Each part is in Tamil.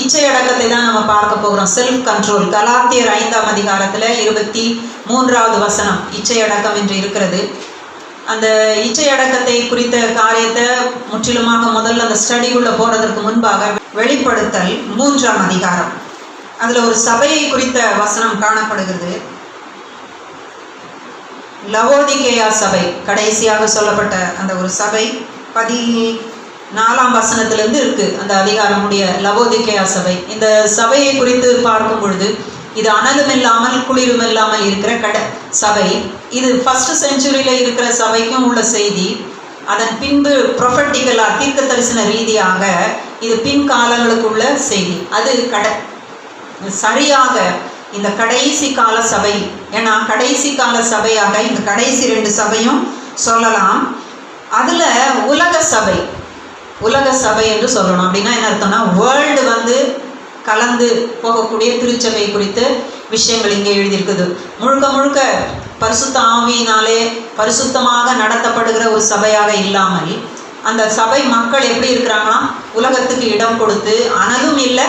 இச்சை அடக்கத்தை தான் நம்ம பார்க்க போகிறோம். Self control. கலாத்தியர் 5ஆம் அதிகாரத்தில் 23வது வசனம் இச்சை அடக்கம் என்று இருக்கிறது. அந்த இச்சை அடக்கத்தை குறித்த காரியத்தை முற்றிலுமாக முதல்ல அந்த ஸ்டடிக்குள்ளே போகிறதுக்கு முன்பாக வெளிப்படுத்தல் 3ஆம் அதிகாரம், அதில் ஒரு சபையை குறித்த வசனம் காணப்படுகிறது. லவோதிகேயா சபை, கடைசியாக சொல்லப்பட்ட அந்த ஒரு சபை 14ஆம் வசனத்திலிருந்து இருக்குது அந்த அதிகாரமுடைய லவோதிகேயா சபை. இந்த சபையை குறித்து பார்க்கும் பொழுது இது அனலும் இல்லாமல் குளிரும் இல்லாமல் இருக்கிற சபை. இது ஃபர்ஸ்ட் செஞ்சுரியில் இருக்கிற சபைக்கும் உள்ள செய்தி. அதன் பின்பு ப்ரொஃபட்டிக்கலாக தீர்க்க தரிசன ரீதியாக இது பின் காலங்களுக்குள்ள செய்தி. அது சரியாக இந்த கடைசி கால சபை, ஏன்னா கடைசி கால சபையாக இந்த கடைசி 2 சபையும் சொல்லலாம். அதில் உலக சபை என்று சொல்லணும். அப்படின்னா என்ன அர்த்தம்னா, வேர்ல்டு கலந்து போகக்கூடிய திருச்சபை குறித்த விஷயங்கள் இங்கே எழுதியிருக்குது. முழுக்க முழுக்க பரிசுத்த ஆவியினாலே பரிசுத்தமாக நடத்தப்படுகிற ஒரு சபையாக இல்லாமல் அந்த சபை மக்கள் எப்படி இருக்கிறாங்கன்னா, உலகத்துக்கு இடம் கொடுத்து அனலும் இல்லை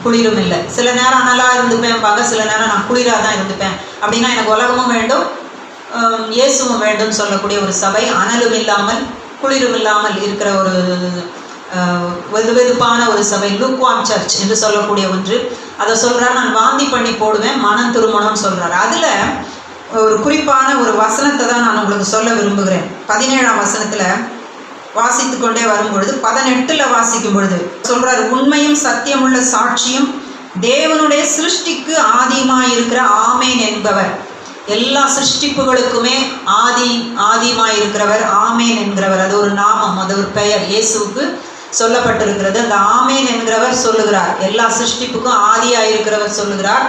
குளிரும் இல்லை. சில நேரம் அனலாக இருந்துப்பேன் பார்க்க, சில நேரம் நான் குளிராக தான் இருந்துப்பேன். அப்படின்னா எனக்கு உலகமும் வேண்டும் இயேசுவும் வேண்டும் சொல்லக்கூடிய ஒரு சபை. அனலும் இல்லாமல் குளிரும் இல்லாமல் இருக்கிற ஒரு வெதுவெதுப்பான ஒரு சபை, லூக்வார்ம் சர்ச் என்று சொல்லக்கூடிய ஒன்று. அதை சொல்கிறார், நான் வாந்தி பண்ணி போடுவேன், மனம் திருமணம்னு சொல்கிறார். அதில் ஒரு குறிப்பான ஒரு வசனத்தை தான் நான் உங்களுக்கு சொல்ல விரும்புகிறேன். 17ஆம் வசனத்தில் வாசித்து கொண்டே வரும்பொழுது 18ல் வாசிக்கும் பொழுது சொல்கிறார், உண்மையும் சத்தியமுள்ள சாட்சியும் தேவனுடைய சிருஷ்டிக்கு ஆதியுமாயிருக்கிற ஆமேன் என்பவர். எல்லா சிருஷ்டிப்புகளுக்குமே ஆதியுமாயிருக்கிறவர் ஆமேன் என்கிறவர். அது ஒரு நாமம், அது ஒரு பெயர் இயேசுவுக்கு சொல்லப்பட்டிருக்கிறது. அந்த ஆமேன் என்கிறவர் சொல்லுகிறார், எல்லா சிருஷ்டிப்புக்கும் ஆதியாயிருக்கிறவர் சொல்லுகிறார்.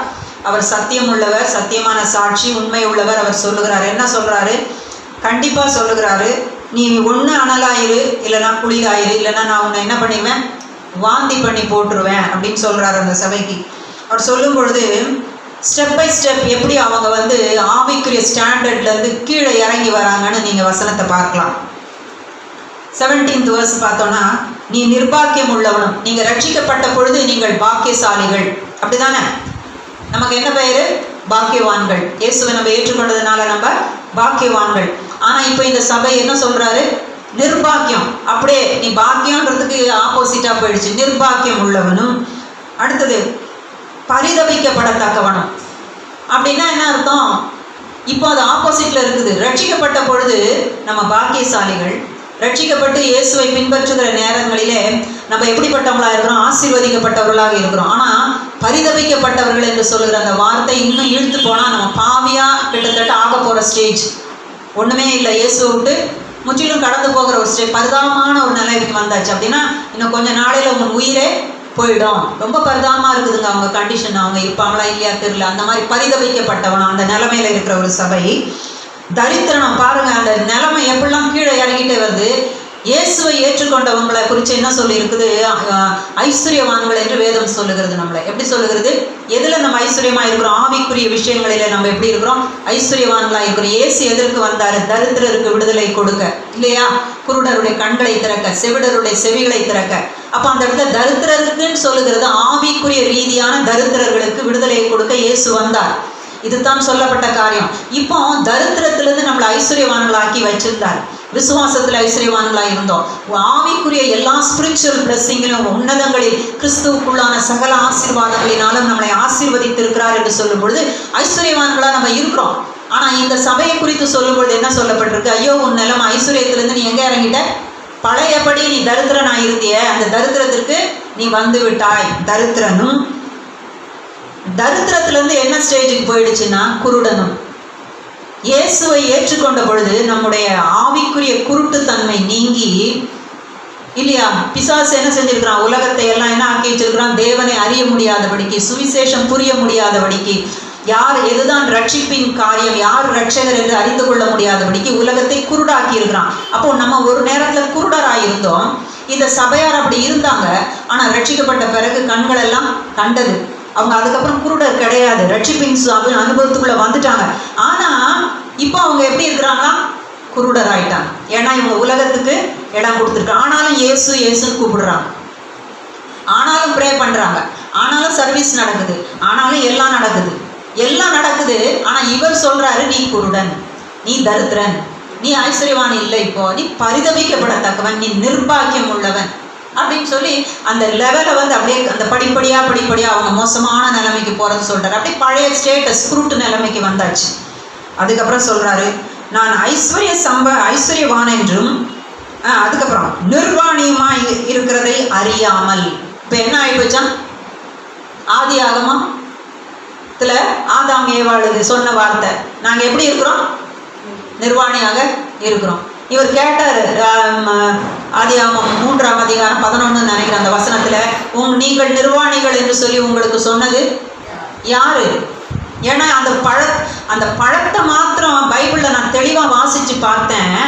அவர் சத்தியம் உள்ளவர், சத்தியமான சாட்சி, உண்மை உள்ளவர். அவர் சொல்லுகிறார். என்ன சொல்கிறாரு? கண்டிப்பாக சொல்லுகிறாரு, நீ ஒன்று அனலாயிரு, இல்லைனா குளிராயிரு, இல்லைனா நான் உன்னை என்ன பண்ணிடுவேன், வாந்தி பண்ணி போட்டுருவேன் அப்படின்னு சொல்கிறார் அந்த சபைக்கு. அவர் சொல்லும் பொழுது ஸ்டெப் பை ஸ்டெப் எப்படி அவங்க ஆவிக்குரிய ஸ்டாண்டர்ட்லேருந்து கீழே இறங்கி வராங்கன்னு நீங்கள் வசனத்தை பார்க்கலாம். 17th verse பார்த்தோன்னா, நீ நிர்பாக்கியம் உள்ளவனும், நீங்கள் ரட்சிக்கப்பட்ட பொழுது நீங்கள் பாக்கியசாலிகள். அப்படி தானே? நமக்கு என்ன பெயர்? பாக்கியவான்கள். இயேசுவை நம்ம ஏற்றுக்கொண்டதுனால நம்ம பாக்கியவான்கள். ஆனால் இப்போ இந்த சபை என்ன சொல்கிறாரு? நிர்பாக்கியம். அப்படியே நீ பாக்கியன்றதுக்கு ஆப்போசிட்டாக போயிடுச்சு. நிர்பாக்கியம் உள்ளவனும். அடுத்தது பரிதபிக்கப்படத்தக்கவனும். அப்படின்னா என்ன அர்த்தம்? இப்போ அது ஆப்போசிட்டில் இருக்குது. ரட்சிக்கப்பட்ட பொழுது நம்ம பாக்கியசாலிகள். ரட்சிக்கப்பட்டு இயேசுவை பின்பற்றுகிற நேரங்களிலே நம்ம எப்படிப்பட்டவங்களாக இருக்கிறோம்? ஆசீர்வதிக்கப்பட்டவர்களாக இருக்கிறோம். ஆனால் பரிதபிக்கப்பட்டவர்கள் என்று சொல்லுகிற அந்த வார்த்தை இன்னும் இழுத்து போனால் நம்ம பாவியாக கிட்டத்தட்ட ஆக போகிற ஸ்டேஜ். ஒன்றுமே இல்லை, இயேசுவை விட்டு முற்றிலும் கடந்து போகிற ஒரு ஸ்டேஜ், பரிதாபமான ஒரு நிலைக்கு வந்தாச்சு. அப்படின்னா இன்னும் கொஞ்சம் நாளையில் உங்கள் உயிரே போயிடும். ரொம்ப பரிதாபமாக இருக்குதுங்க அவங்க கண்டிஷன். அவங்க இருப்பாங்களா இல்லையா தெரியல. அந்த மாதிரி பரிதபிக்கப்பட்டவனும் அந்த நிலைமையில் இருக்கிற ஒரு சபை. தரித்திரம் பாருங்க, அந்த நிலைமை எப்படிலாம் கீழே இறங்கிட்டே வருது. இயேசுவை ஏற்றுக்கொண்டவங்களை குறித்து என்ன சொல்லி இருக்குது? ஐஸ்வர்யவான்கள் என்று வேதம் சொல்லுகிறது. நம்மளை எப்படி சொல்லுகிறது? எதில் நம்ம ஐஸ்வர்யமாக இருக்கிறோம்? ஆவிக்குரிய விஷயங்களில் நம்ம எப்படி இருக்கிறோம்? ஐஸ்வர்யவான்களாக இருக்கிறோம். இயேசு எதற்கு வந்தார்? தரித்திரருக்கு விடுதலை கொடுக்க, இல்லையா? குருடருடைய கண்களை திறக்க, செவிடருடைய செவிகளை திறக்க. அப்போ அந்த இடத்துல தரித்திரருக்குன்னு சொல்லுகிறது ஆவிக்குரிய ரீதியான தரித்திரர்களுக்கு விடுதலையை கொடுக்க இயேசு வந்தார். இதுதான் சொல்லப்பட்ட காரியம். இப்போ தரித்திரத்திலிருந்து நம்மளை ஐஸ்வர்யவான்களாக்கி வச்சிருந்தார். விசுவாசத்தில் ஐஸ்வர்யவான்களாக இருந்தோம். ஆவிக்குரிய எல்லா ஸ்பிரிச்சுவல் பிளஸ்ஸிங்கிலும் உன்னதங்களில் கிறிஸ்துவுக்குள்ளான சகல ஆசீர்வாதங்களினாலும் நம்மளை ஆசீர்வதித்திருக்கிறார் என்று சொல்லும் பொழுது ஐஸ்வர்யவான்களாக நம்ம இருக்கிறோம். ஆனால் இந்த சபையை குறித்து சொல்லும் பொழுது என்ன சொல்லப்பட்டிருக்கு? ஐயோ, உன் நிலைமை ஐஸ்வர்யத்திலிருந்து நீ எங்கே இறங்கிட்ட? பழையபடி நீ தரித்திரனாக இருந்திய, அந்த தரித்திரத்திற்கு நீ வந்து விட்டாய். தரித்திரத்திலிருந்து என்ன ஸ்டேஜுக்கு போயிடுச்சுன்னா குருடனும். இயேசுவை ஏற்றுக்கொண்ட பொழுது நம்முடைய ஆவிக்குரிய குருட்டுத்தன்மை நீங்கி, இல்லையா? பிசாசு என்ன செஞ்சிருக்கிறான்? உலகத்தை எல்லாம் என்ன ஆக்கி வச்சிருக்கிறான்? தேவனை அறிய முடியாதபடிக்கு, சுவிசேஷம் புரிய முடியாதபடிக்கு, யார் எதுதான் ரட்சிப்பின் காரியம், யார் ரட்சகர் என்று அறிந்து கொள்ள முடியாதபடிக்கு உலகத்தை குருடாக்கி இருக்கிறான். அப்போ நம்ம ஒரு நேரத்தில் குருடராக இருந்தோம். இந்த சபையார் அப்படி இருந்தாங்க. ஆனால் ரட்சிக்கப்பட்ட பிறகு கண்கள் எல்லாம் கண்டது. அவங்க அதுக்கப்புறம் குருடர் கிடையாது, ரட்சிப்பின் அனுபவத்துக்குள்ளே வந்துட்டாங்க. ஆனால் இப்போ அவங்க எப்படி இருக்கிறாங்கன்னா குருடர் ஆயிட்டாங்க. ஏன்னா இவங்க உலகத்துக்கு இடம் கொடுத்துருக்காங்க. ஆனாலும் இயேசு இயேசுன்னு கூப்பிடுறாங்க. ஆனாலும் ப்ரே பண்ணுறாங்க, ஆனாலும் சர்வீஸ் நடக்குது, ஆனாலும் எல்லாம் நடக்குது. ஆனால் இவர் சொல்கிறாரு, நீ குருடன், நீ தரித்திரன், நீ ஐஸ்வர்யவான் இல்லை, இப்போ நீ பரிதபிக்கப்படத்தக்கவன், நீ நிர்பாக்கியம் உள்ளவன் அப்படின்னு சொல்லி அந்த லெவலை வந்து அப்படியே அந்த படிப்படியாக அவங்க மோசமான நிலைமைக்கு போகிறது சொல்கிறார். அப்படியே பழைய ஸ்டேட்டஸ் குருட்டு நிலைமைக்கு வந்தாச்சு. அதுக்கப்புறம் சொல்கிறாரு, நான் ஐஸ்வர்யவான் என்றும் அதுக்கப்புறம் நிர்வாணியமாக இருக்கிறதை அறியாமல். இப்போ என்ன ஆகிப்போச்சா? ஆதி ஆகமத்தில் ஆதாம் ஏவாளுக்கு சொன்ன வார்த்தை, நாங்கள் எப்படி இருக்கிறோம்? நிர்வாணியாக இருக்கிறோம். இவர் கேட்டார், ஆதியாகமம் 3ஆம் அதிகாரம் 11 நினைக்கிற அந்த வசனத்தில், நீங்கள் நிர்வாணிகள் என்று சொல்லி உங்களுக்கு சொன்னது யாரு? ஏன்னா அந்த பழத்தை மாத்திரம் பைபிளில் நான் தெளிவாக வாசித்து பார்த்தேன்.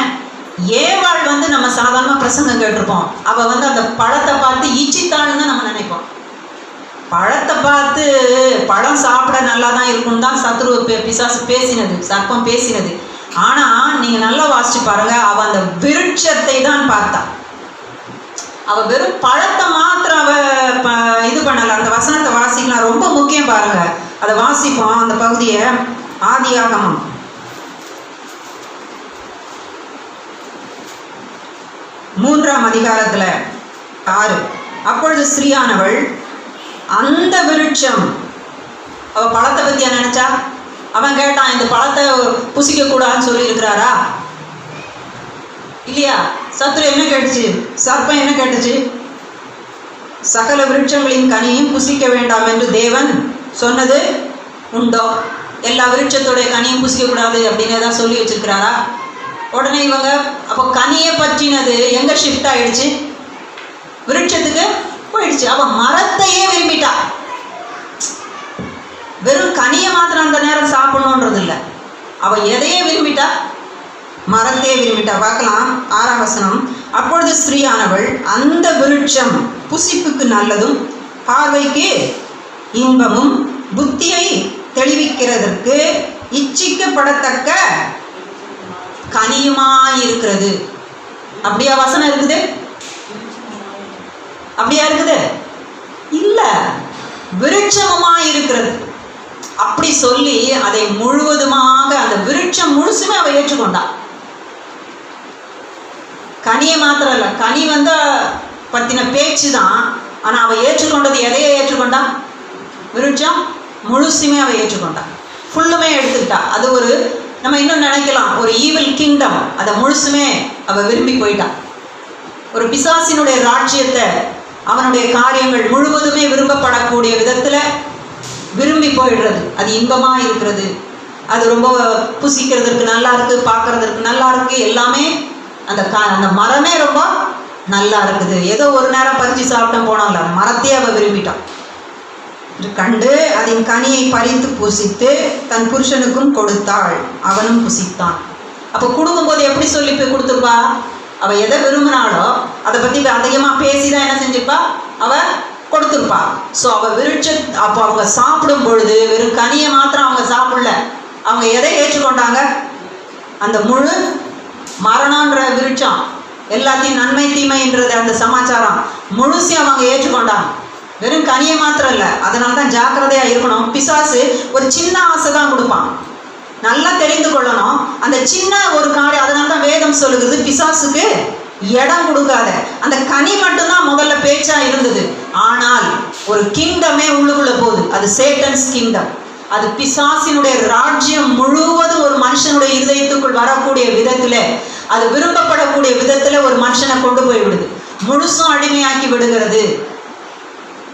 ஏவாள் வந்து நம்ம சாதாரணமாக பிரசங்கம் கேட்டிருப்போம், அவள் வந்து அந்த பழத்தை பார்த்து ஈச்சித்தாள்னு தான் நம்ம நினைப்போம். பழத்தை பார்த்து பழம் சாப்பிட நல்லா தான் இருக்கும்னு தான் பிசாசு பேசினது, சர்ப்பம் பேசினது. ஆனால் நீங்கள் நல்லா வாசிச்சு பாருங்க, அவள் அந்த விருட்சத்தை தான் பார்த்தா. அவள் வெறும் பழத்தை மாத்திரம் அவள் இது பண்ணலை. அந்த வசனத்தை வாசிக்கலாம், ரொம்ப முக்கியம் பாருங்க. அதை வாசிப்போம் அந்த பகுதியை. ஆதியாகமம் 3ஆம் அதிகாரத்தில் 6. அப்பொழுது ஸ்ரீயானவள் அந்த விருட்சம், அவள் பழத்தை பற்றியா நினைச்சா? அவன் கேட்டான், இந்த பழத்தை புசிக்க கூடாதுன்னு சொல்லி இருக்கிறாரா? இல்லையா? சத்துரு என்ன கேட்டுச்சு? சர்ப்பம் என்ன கேட்டுச்சு? சகல விருட்சங்களின் கனியும் புசிக்க வேண்டாம் என்று தேவன் சொன்னது உண்டோ? எல்லா விருட்சத்தோடைய கனியும் புசிக்க கூடாது அப்படின்னு தான் சொல்லி வச்சிருக்கிறாரா? உடனே இவங்க அப்போ கனியை பற்றினது எங்க ஷிஃப்ட் ஆயிடுச்சு? விருட்சத்துக்கு போயிடுச்சு. அவ மரத்தையே விரும்பிட்டா. வெறும் கனியை மாத்திரம் அந்த நேரம் சாப்பிடணுன்றது இல்லை, அவ எதையே விரும்பிட்டா? மரத்தையே விரும்பிட்டா. பார்க்கலாம் 6ஆம் வசனம். அப்பொழுது ஸ்திரீயானவள் அந்த விருட்சம் புசிப்புக்கு நல்லதும் பார்வைக்கு இன்பமும் புத்தியை தெளிவிக்கிறதற்கு இச்சிக்கப்படத்தக்க கனியுமாயிருக்கிறது. அப்படியா வசனம் இருக்குது? அப்படியா இருக்குது? இல்ல, விருட்சமுமாயிருக்கிறது அப்படி சொல்லி அதை முழுவதுமாக அந்த விருட்சம் முழுசுமே அவ ஏற்றுக்கொண்டான். கனியை மாத்திரம் இல்லை, கனி வந்து பத்தின பேச்சு தான். ஆனால் அவள் ஏற்றுக்கொண்டது எதையே ஏற்றுக்கொண்டான்? விருட்சம் முழுசுமே அவள் ஏற்றுக்கொண்டான், ஃபுல்லுமே எடுத்துக்கிட்டா. அது ஒரு நம்ம இன்னும் நினைக்கலாம் ஒரு ஈவில் கிங்டம், அதை முழுசுமே அவள் விரும்பி போயிட்டான். ஒரு பிசாசினுடைய ராஜ்யத்தை, அவனுடைய காரியங்கள் முழுவதுமே விரும்பப்படக்கூடிய விதத்தில் விரும்பி போயிடுறது. அது இன்பமாக இருக்கிறது, அது ரொம்ப புசிக்கிறதுக்கு நல்லா இருக்குது, பார்க்கறதுக்கு நல்லா இருக்குது, எல்லாமே அந்த மரமே ரொம்ப நல்லா இருக்குது. ஏதோ ஒரு நேரம் பறிச்சு சாப்பிட்டோம் போனோம்ல, மரத்தையே அவள் விரும்பிட்டான். கண்டு அதன் கனியை பறித்து புசித்து தன் புருஷனுக்கும் கொடுத்தாள், அவனும் புசித்தான். அப்போ கொடுக்கும்போது எப்படி சொல்லி போய் கொடுத்துருப்பா? அவள் எதை விரும்பினாலோ அதை பற்றி அதிகமாக பேசி தான் என்ன செஞ்சுப்பா? அவள் கொடுத்துருப்பா. ஸோ அவள் அப்போ அவங்க சாப்பிடும் பொழுது வெறும் கனியை மாத்திரம் அவங்க சாப்பிடல, அவங்க எதை ஏற்றுக்கொண்டாங்க? அந்த முழு மரணன்ற விருட்சம், எல்லாத்தையும் நன்மை தீமைன்றது அந்த சமாச்சாரம் முழுசையும் அவங்க ஏற்றுக்கொண்டாங்க. வெறும் கனியை மாத்திரம் இல்லை. அதனால தான் ஜாக்கிரதையாக இருக்கணும். பிசாசு ஒரு சின்ன ஆசை தான் கொடுப்பான், நல்லா தெரிந்து கொள்ளணும் அந்த சின்ன ஒரு காரியம். அதனால தான் வேதம் சொல்லுகிறது, பிசாசுக்கு இடம் கொடுக்காத. அந்த கனி மட்டும்தான் முதல்ல பேச்சா இருந்தது. ஆனால் ஒரு கிங்டமே உள்ளுக்குள்ள போகுது, அது சேட்டன்ஸ் கிங்டம். அது பிசாசினுடைய ராஜ்யம் முழுவதும் ஒரு மனுஷனுடைய இருதயத்துக்குள் வரக்கூடிய விதத்தில், அது விரும்பப்படக்கூடிய விதத்தில் ஒரு மனுஷனை கொண்டு போய் விடுது, முழுசும் அடிமையாக்கி விடுகிறது.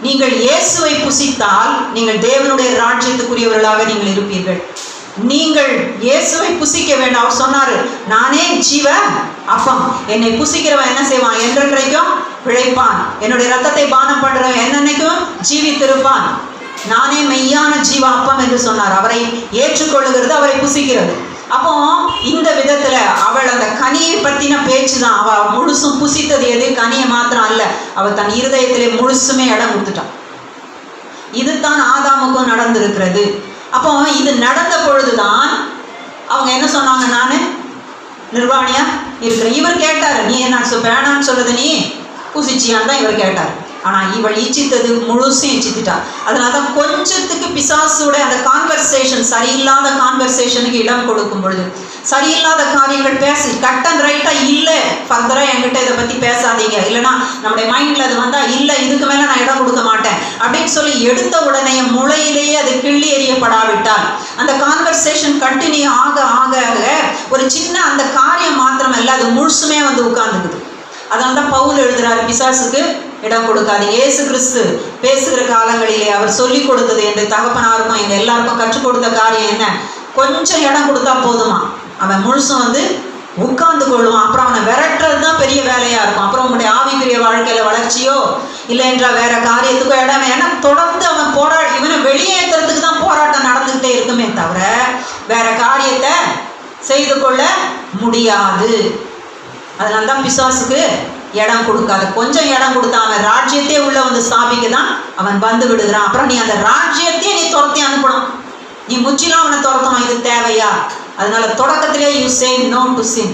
நீங்கள் இயேசுவை புசித்தால் நீங்கள் தேவனுடைய ராஜ்யத்துக்குரியவர்களாக நீங்கள் இருப்பீர்கள். நீங்கள் இயேசுவை புசிக்க வேண்டாம். அவர் சொன்னாரு, நானே ஜீவ அப்பம், என்னை புசிக்கிறவன் என்ன செய்வான்? என்றென்றைக்கும் பிழைப்பான். என்னுடைய ரத்தத்தை பானம் பண்றவன் என்னென்னைக்கும் ஜீவித்திருப்பான். நானே மெய்யான ஜீவ அப்பம் என்று சொன்னார். அவரை ஏற்றுக்கொள்ளுகிறது அவரை புசிக்கிறது. அப்போ இந்த விதத்துல அவள் அந்த கனியை பற்றின பேச்சு தான். அவள் முழுசும் புசித்தது எது? கனியை மாத்திரம் அல்ல, அவள் தன் இருதயத்திலே முழுசுமே இடம் கொடுத்துட்டான். இதுதான் ஆதாமுக்கும் நடந்திருக்கிறது. அப்போ இது நடந்த பொழுதுதான் அவங்க என்ன சொன்னாங்க? நான் நிர்வாணியா இருக்கிறேன். இவர் கேட்டார், நீ என்ன வேணான்னு சொல்றது, நீ புசிச்சியான்னு தான் இவர் கேட்டார். ஆனால் இவள் இச்சித்தது முழுசும் இச்சித்துட்டா. அதனால தான் கொஞ்சத்துக்கு பிசாசோட அந்த கான்வர்சேஷன், சரியில்லாத கான்வர்சேஷனுக்கு இடம் கொடுக்கும் பொழுது, சரியில்லாத காரியங்கள் பேசி கட் அண்ட் ரைட்டாக இல்லை ஃபர்தராக என்கிட்ட இதை பற்றி பேசாதீங்க, இல்லைனா நம்முடைய மைண்டில் அது வந்தால் இல்லை இதுக்கு மேலே நான் இடம் கொடுக்க மாட்டேன் அப்படின்னு சொல்லி எடுத்த உடனே முளையிலேயே அது கிள்ளி எறியப்படாவிட்டால் அந்த கான்வர்சேஷன் கண்டினியூ ஆக ஆக ஒரு சின்ன அந்த காரியம் மாத்திரமல்ல, அது முழுசுமே வந்து உட்கார்ந்துக்குது. அதனால தான் பவுல் எழுதுறாரு, பிசாசுக்கு இடம் கொடுக்காது. இயேசு கிறிஸ்து பேசுகிற காலங்களிலே அவர் சொல்லி கொடுத்தது, என்று தகப்பனாருக்கும் எங்கள் எல்லாருக்கும் கற்றுக் கொடுத்த காரியம் என்ன, கொஞ்சம் இடம் கொடுத்தா போதுமா, அவன் முழுசும் வந்து உட்கார்ந்து கொள்ளுவான். அப்புறம் அவனை விரட்டுறது தான் பெரிய வேலையா இருக்கும். அப்புறம் உங்களுடைய ஆவிக்குரிய வாழ்க்கையில வளர்ச்சியோ இல்லை என்றால் வேற காரியத்துக்கோ இடம், ஏன்னா தொடர்ந்து அவன் இவனை வெளியேற்றுறதுக்கு தான் போராட்டம் நடந்துகிட்டே இருக்குமே தவிர வேற காரியத்தை செய்து கொள்ள முடியாது. அதனால தான் பிசாசுக்கு இடம் கொடுக்காது. கொஞ்சம் இடம் கொடுத்தா அவன் ராஜ்யத்தையே உள்ள வந்து ஸ்தாபிக்க தான் அவன் வந்து விடுகிறான். அப்புறம் நீ அந்த ராஜ்யத்தையே நீ துரத்தி அனுப்பணும், நீ முற்றிலும் அவனை துரத்தணும். இது தேவையா? அதனால தொடக்கத்திலே யூ சே நோ டு சின்.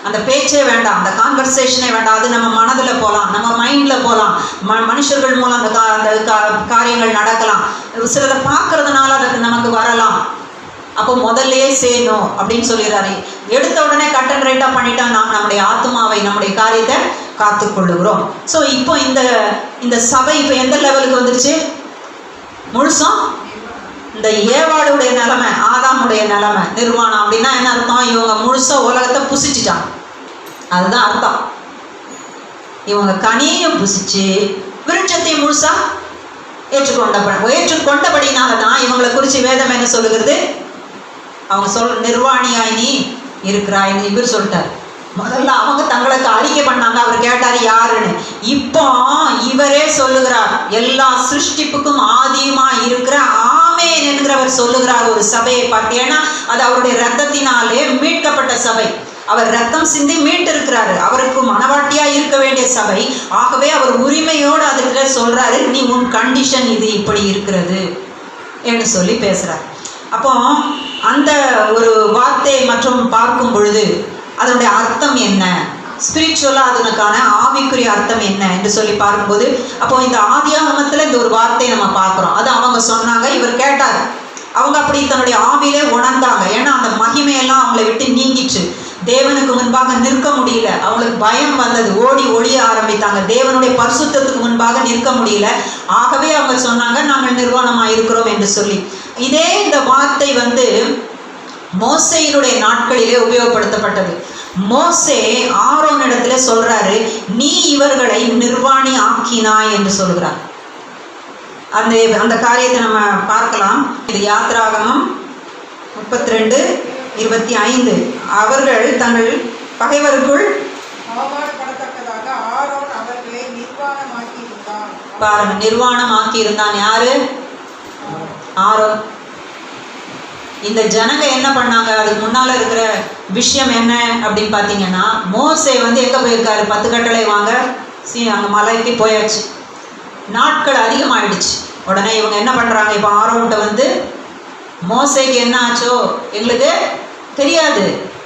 அந்த பேச்சே வேண்டாம், அந்த கான்வர்சேஷனே வேண்டாம். அது நம்ம மனதில் போகலாம், நம்ம மைண்டில் போகலாம், மனுஷர்கள் மூலம் அந்த காரியங்கள் நடக்கலாம், சிலதை பார்க்கறதுனால அதுக்கு நமக்கு வரலாம். அப்போ முதல்லையே சேணும் அப்படின்னு சொல்லிடுறாரு. எடுத்த உடனே கட் அண்ட் ரைட்டாக பண்ணிட்டா நாம் நம்முடைய ஆத்மாவை, நம்முடைய காரியத்தை காத்துக்கொள்ளுகிறோம். ஸோ இப்போ இந்த சபை இப்போ எந்த லெவலுக்கு வந்துருச்சு? முழுசும் இந்த ஏவாளுடைய நிலைமை, ஆதாமுடைய நிலைமை, நிர்வாணம் அப்படின்னா என்ன அர்த்தம்? இவங்க முழுசா உலகத்தை புசிச்சிட்டாங்க, அதுதான் அர்த்தம். இவங்க கனியையும் புசிச்சு விருட்சத்தையும் முழுசா ஏற்றுக்கொண்டபடினால தான் இவங்களை குறித்து வேதம் என்ன சொல்லுகிறது? அவங்க நிர்வாணியாய் நீ இருக்கிறாய் இவர் சொல்லிட்டார். முதல்ல அவங்க தங்களுக்கு அறிக்கை பண்ணாங்க, அவர் கேட்டார் யாருன்னு. இப்போ இவரே சொல்லுகிறார், எல்லா சிருஷ்டிப்புக்கும் ஆதியுமா இருக்கிற ஆமேன் என்கிறவர் சொல்லுகிறார் ஒரு சபையை பார்த்து. ஏன்னா அது அவருடைய ரத்தத்தினாலே மீட்கப்பட்ட சபை, அவர் ரத்தம் சிந்தி மீட்டு இருக்கிறாரு, அவருக்கு மனவாட்டியா இருக்க வேண்டிய சபை. ஆகவே அவர் உரிமையோடு அதுக்கு சொல்றாரு, நீ உன் கண்டிஷன் இது இப்படி இருக்கிறது என்று சொல்லி பேசுறார். அப்போ அந்த ஒரு வார்த்தை மற்றும் பார்க்கும் பொழுது அதனுடைய அர்த்தம் என்ன, ஸ்பிரிச்சுவலாக அதனுக்கான ஆவிக்குரிய அர்த்தம் என்ன என்று சொல்லி பார்க்கும்போது, அப்போ இந்த ஆதியாகமத்தில் இந்த ஒரு வார்த்தையை நம்ம பார்க்குறோம். அது அவங்க சொன்னாங்க, இவர் கேட்டார். அவங்க அப்படி தன்னுடைய ஆவிலே உணர்ந்தாங்க. ஏன்னா அந்த மகிமையெல்லாம் அவங்களை விட்டு நீங்கிச்சு. தேவனுக்கு முன்பாக நிற்க முடியல, அவங்களுக்கு பயம் வந்தது, ஓடி ஒளிய ஆரம்பித்தாங்க. தேவனுடைய பரிசுத்தத்துக்கு முன்பாக நிற்க முடியல. ஆகவே அவங்க சொன்னாங்க, நாங்கள் நிர்வாணமாக இருக்கிறோம் என்று சொல்லி. இதே இந்த வார்த்தை வந்து மோசேயினுடைய நாட்களிலே உபயோகப்படுத்தப்பட்டது. மோசே ஆரோனிடத்துல சொல்றாரு, நீ இவர்களை நிர்வாணி ஆக்கினாய் என்று சொல்கிறார். அந்த காரியத்தை நம்ம பார்க்கலாம். இது யாத்ராகமம் 32:25. அவர்கள் தங்கள் பகைவருக்குள் பாருங்க நிர்வாணமாக்கி இருந்தான். யாரு? ஆரோன். இந்த ஜனங்க என்ன பண்ணாங்க? அதுக்கு முன்னால இருக்கிற விஷயம் என்ன அப்படின்னு பார்த்தீங்கன்னா, மோசே வந்து எங்கே போயிருக்காரு? 10 கட்டளை வாங்க அங்கே மலைக்கு போயாச்சு. நாட்கள் அதிகமாயிடுச்சு. உடனே இவங்க என்ன பண்ணுறாங்க? இப்போ ஆரோன்ட்ட வந்து மோசேக்கு என்ன ஆச்சோ எங்களுக்கு தெரியாது,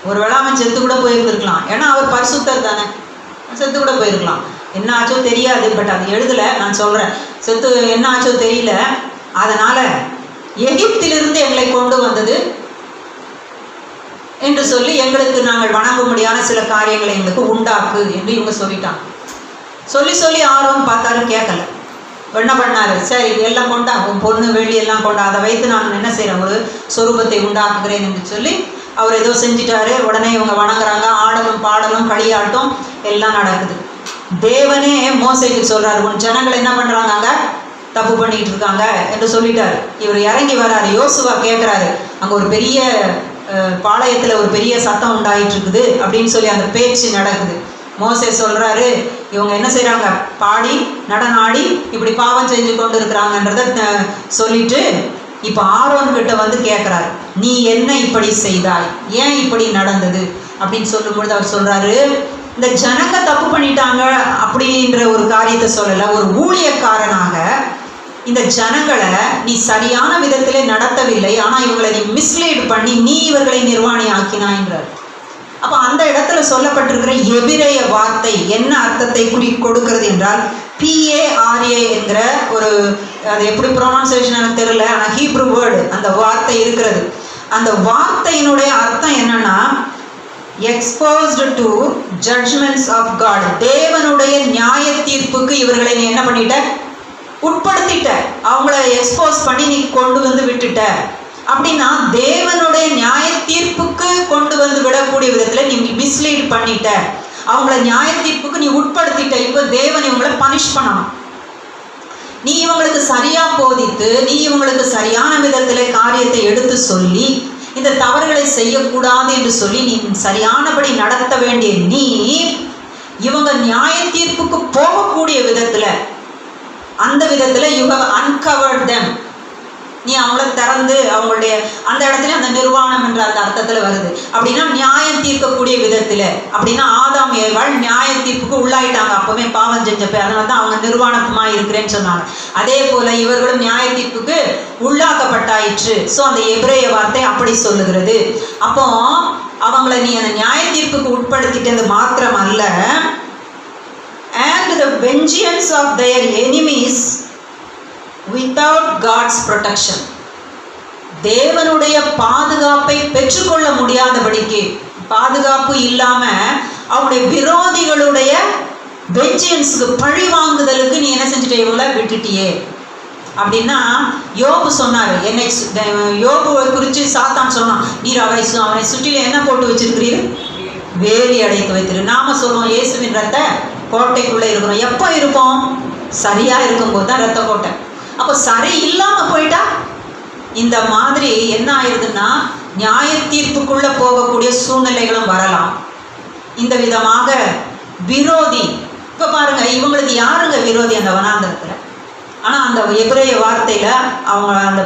ஒரு வேளாமன் செத்து கூட போயிருந்துருக்கலாம், ஏன்னா அவர் பரிசுத்தர் தானே, செத்து கூட போயிருக்கலாம். என்ன ஆச்சோ தெரியாது, பட் அது எழுதலை, நான் சொல்கிறேன். செத்து என்ன ஆச்சோ தெரியல, அதனால் எகிப்திலிருந்து எங்களை கொண்டு வந்தது என்று சொல்லி எங்களுக்கு நாங்கள் வணங்க முடியாத சில காரியங்களை எங்களுக்கு உண்டாக்கு என்று இவங்க சொல்லிட்டாங்க. சொல்லி ஆரோன் பார்த்தாரு, கேட்கல. என்ன பண்ணாரு? சரி எல்லாம் கொண்டா, உன் பொண்ணு வெள்ளி எல்லாம் கொண்டா, அதை வைத்து நான் என்ன செய்கிறேன், ஒரு சொரூபத்தை உண்டாக்குகிறேன் என்று சொல்லி அவர் ஏதோ செஞ்சிட்டாரு. உடனே இவங்க வணங்குறாங்க, ஆடலும் பாடலும் களியாட்டம் எல்லாம் நடக்குது. தேவனே மோசேக்கு சொல்றாரு, உன் ஜனங்கள் என்ன பண்றாங்க, அங்க தப்பு பண்ணிட்டு இருக்காங்க என்று சொல்லிட்டாரு. இவர் இறங்கி வராரு. யோசுவா கேட்கிறாரு, அங்க ஒரு பெரிய பாளையத்துல ஒரு பெரிய சத்தம் உண்டாயிட்டு இருக்குது அப்படின்னு சொல்லி அந்த பேச்சு நடக்குது. மோசே சொல்றாரு, இவங்க என்ன செய்யறாங்க, பாடி நடனாடி இப்படி பாவம் செஞ்சு கொண்டு இருக்கிறாங்கன்றத சொல்லிட்டு இப்போ ஆரோன் கிட்ட வந்து கேட்குறாரு, நீ என்ன இப்படி செய்தாய், ஏன் இப்படி நடந்தது அப்படின்னு சொல்லும்பொழுது அவர் சொல்றாரு, இந்த ஜனங்க தப்பு பண்ணிட்டாங்க அப்படின்ற ஒரு காரியத்தை சொல்லலை, ஒரு ஊழியக்காரனாக இந்த ஜனங்களை நீ சரியான விதத்திலே நடத்தவில்லை, ஆனால் இவங்களை நீ மிஸ்லீட் பண்ணி நீ இவர்களை நிர்வாணி ஆக்கினாய்ன்றார். அப்போ அந்த இடத்துல சொல்லப்பட்டிருக்கிற எபிரேய வார்த்தை என்ன அர்த்தத்தை கொடுக்கிறது என்றால், PARA என்கிற ஒரு, அது எப்படி ப்ரொனவுன்சியேஷன் எனக்கு தெரியல, ஆனால் ஹீப்ரு வேர்டு அந்த வார்த்தை இருக்கிறது. அந்த வார்த்தையினுடைய அர்த்தம் என்னன்னா, exposed to judgements of God, தேவனுடைய நியாய தீர்ப்புக்கு இவர்களை நீ என்ன பண்ணிட்ட, உட்படுத்திட்ட, அவங்கள எக்ஸ்போஸ் பண்ணி நீ கொண்டு வந்து விட்டுட்ட. அப்படின்னா தேவனுடைய நியாய தீர்ப்புக்கு கொண்டு வந்து விடக்கூடிய விதத்தில் நீ மிஸ்லீட் பண்ணிட்ட, அவங்கள நியாய தீர்ப்புக்கு நீ உட்படுத்திட்ட. இப்போ தேவன் இவங்களை பனிஷ் பண்ணணும். நீ இவங்களுக்கு சரியா போதித்து, நீ இவங்களுக்கு சரியான விதத்தில் காரியத்தை எடுத்து சொல்லி, இந்த தவறுகளை செய்யக்கூடாது என்று சொல்லி நீ சரியானபடி நடத்த வேண்டிய நீ, இவங்க நியாய தீர்ப்புக்கு போகக்கூடிய விதத்தில், அந்த விதத்தில் யூ ஹவ் அன்கவர்ட் தெம், நீ அவங்கள திறந்து அவங்களுடைய அந்த இடத்துல அந்த நிர்வாணம் என்ற அந்த அர்த்தத்தில் வருது. அப்படின்னா நியாயம் தீர்க்கக்கூடிய விதத்தில், அப்படின்னா ஆதாம் ஏவாள் நியாய தீர்ப்புக்கு உள்ளாயிட்டாங்க, அப்பவுமே பாவம் செஞ்சப்ப, அதனால தான் அவங்க நிர்வாணமாக இருக்கிறேன்னு சொன்னாங்க. அதே போல இவர்களும் நியாய தீர்ப்புக்கு உள்ளாக்கப்பட்டாயிற்று. ஸோ அந்த எபிரேய வார்த்தை அப்படி சொல்லுகிறது. அப்போ அவங்கள நீ அந்த நியாய தீர்ப்புக்கு உட்படுத்திட்டது மாத்திரம் அல்ல, and the vengeance of their enemies without God's protection, தேவனுடைய பாதுகாப்பை பெற்றுக்கொள்ள முடியாதபடிக்கு, பாதுகாப்பு இல்லாம அவங்களுடைய விரோதிகளுடைய வெஞ்சன்ஸுக்கு, பழி வாங்குதலுக்கு நீ என்ன செஞ்சுட்ட, இவங்கள விட்டுட்டியே. அப்படின்னா யோபு சொன்னார், என்னை யோபுவை குறித்து சாத்தான் சொன்னான், நீர் அவனை சுற்றில என்ன போட்டு வச்சிருக்கிறீர், வேலி அடைத்து வைத்திரு. நாம சொல்லுவோம் இயேசுவின் ரத்த கோட்டைக்குள்ளே இருக்கிறோம். எப்போ இருப்போம், சரியா இருக்கும்போது தான் ரத்த கோட்டை. அப்போ சரி இல்லாமல் போயிட்டா இந்த மாதிரி என்ன ஆயிடுதுன்னா நியாய தீர்ப்புக்குள்ள போகக்கூடிய சூழ்நிலைகளும் வரலாம். இந்த விதமாக விரோதி, இப்போ பாருங்க இவங்களுக்கு யாருங்க விரோதி அந்த வனாந்தரத்தில், ஆனால் அந்த எபிரேய வார்த்தையில் அவங்க அந்த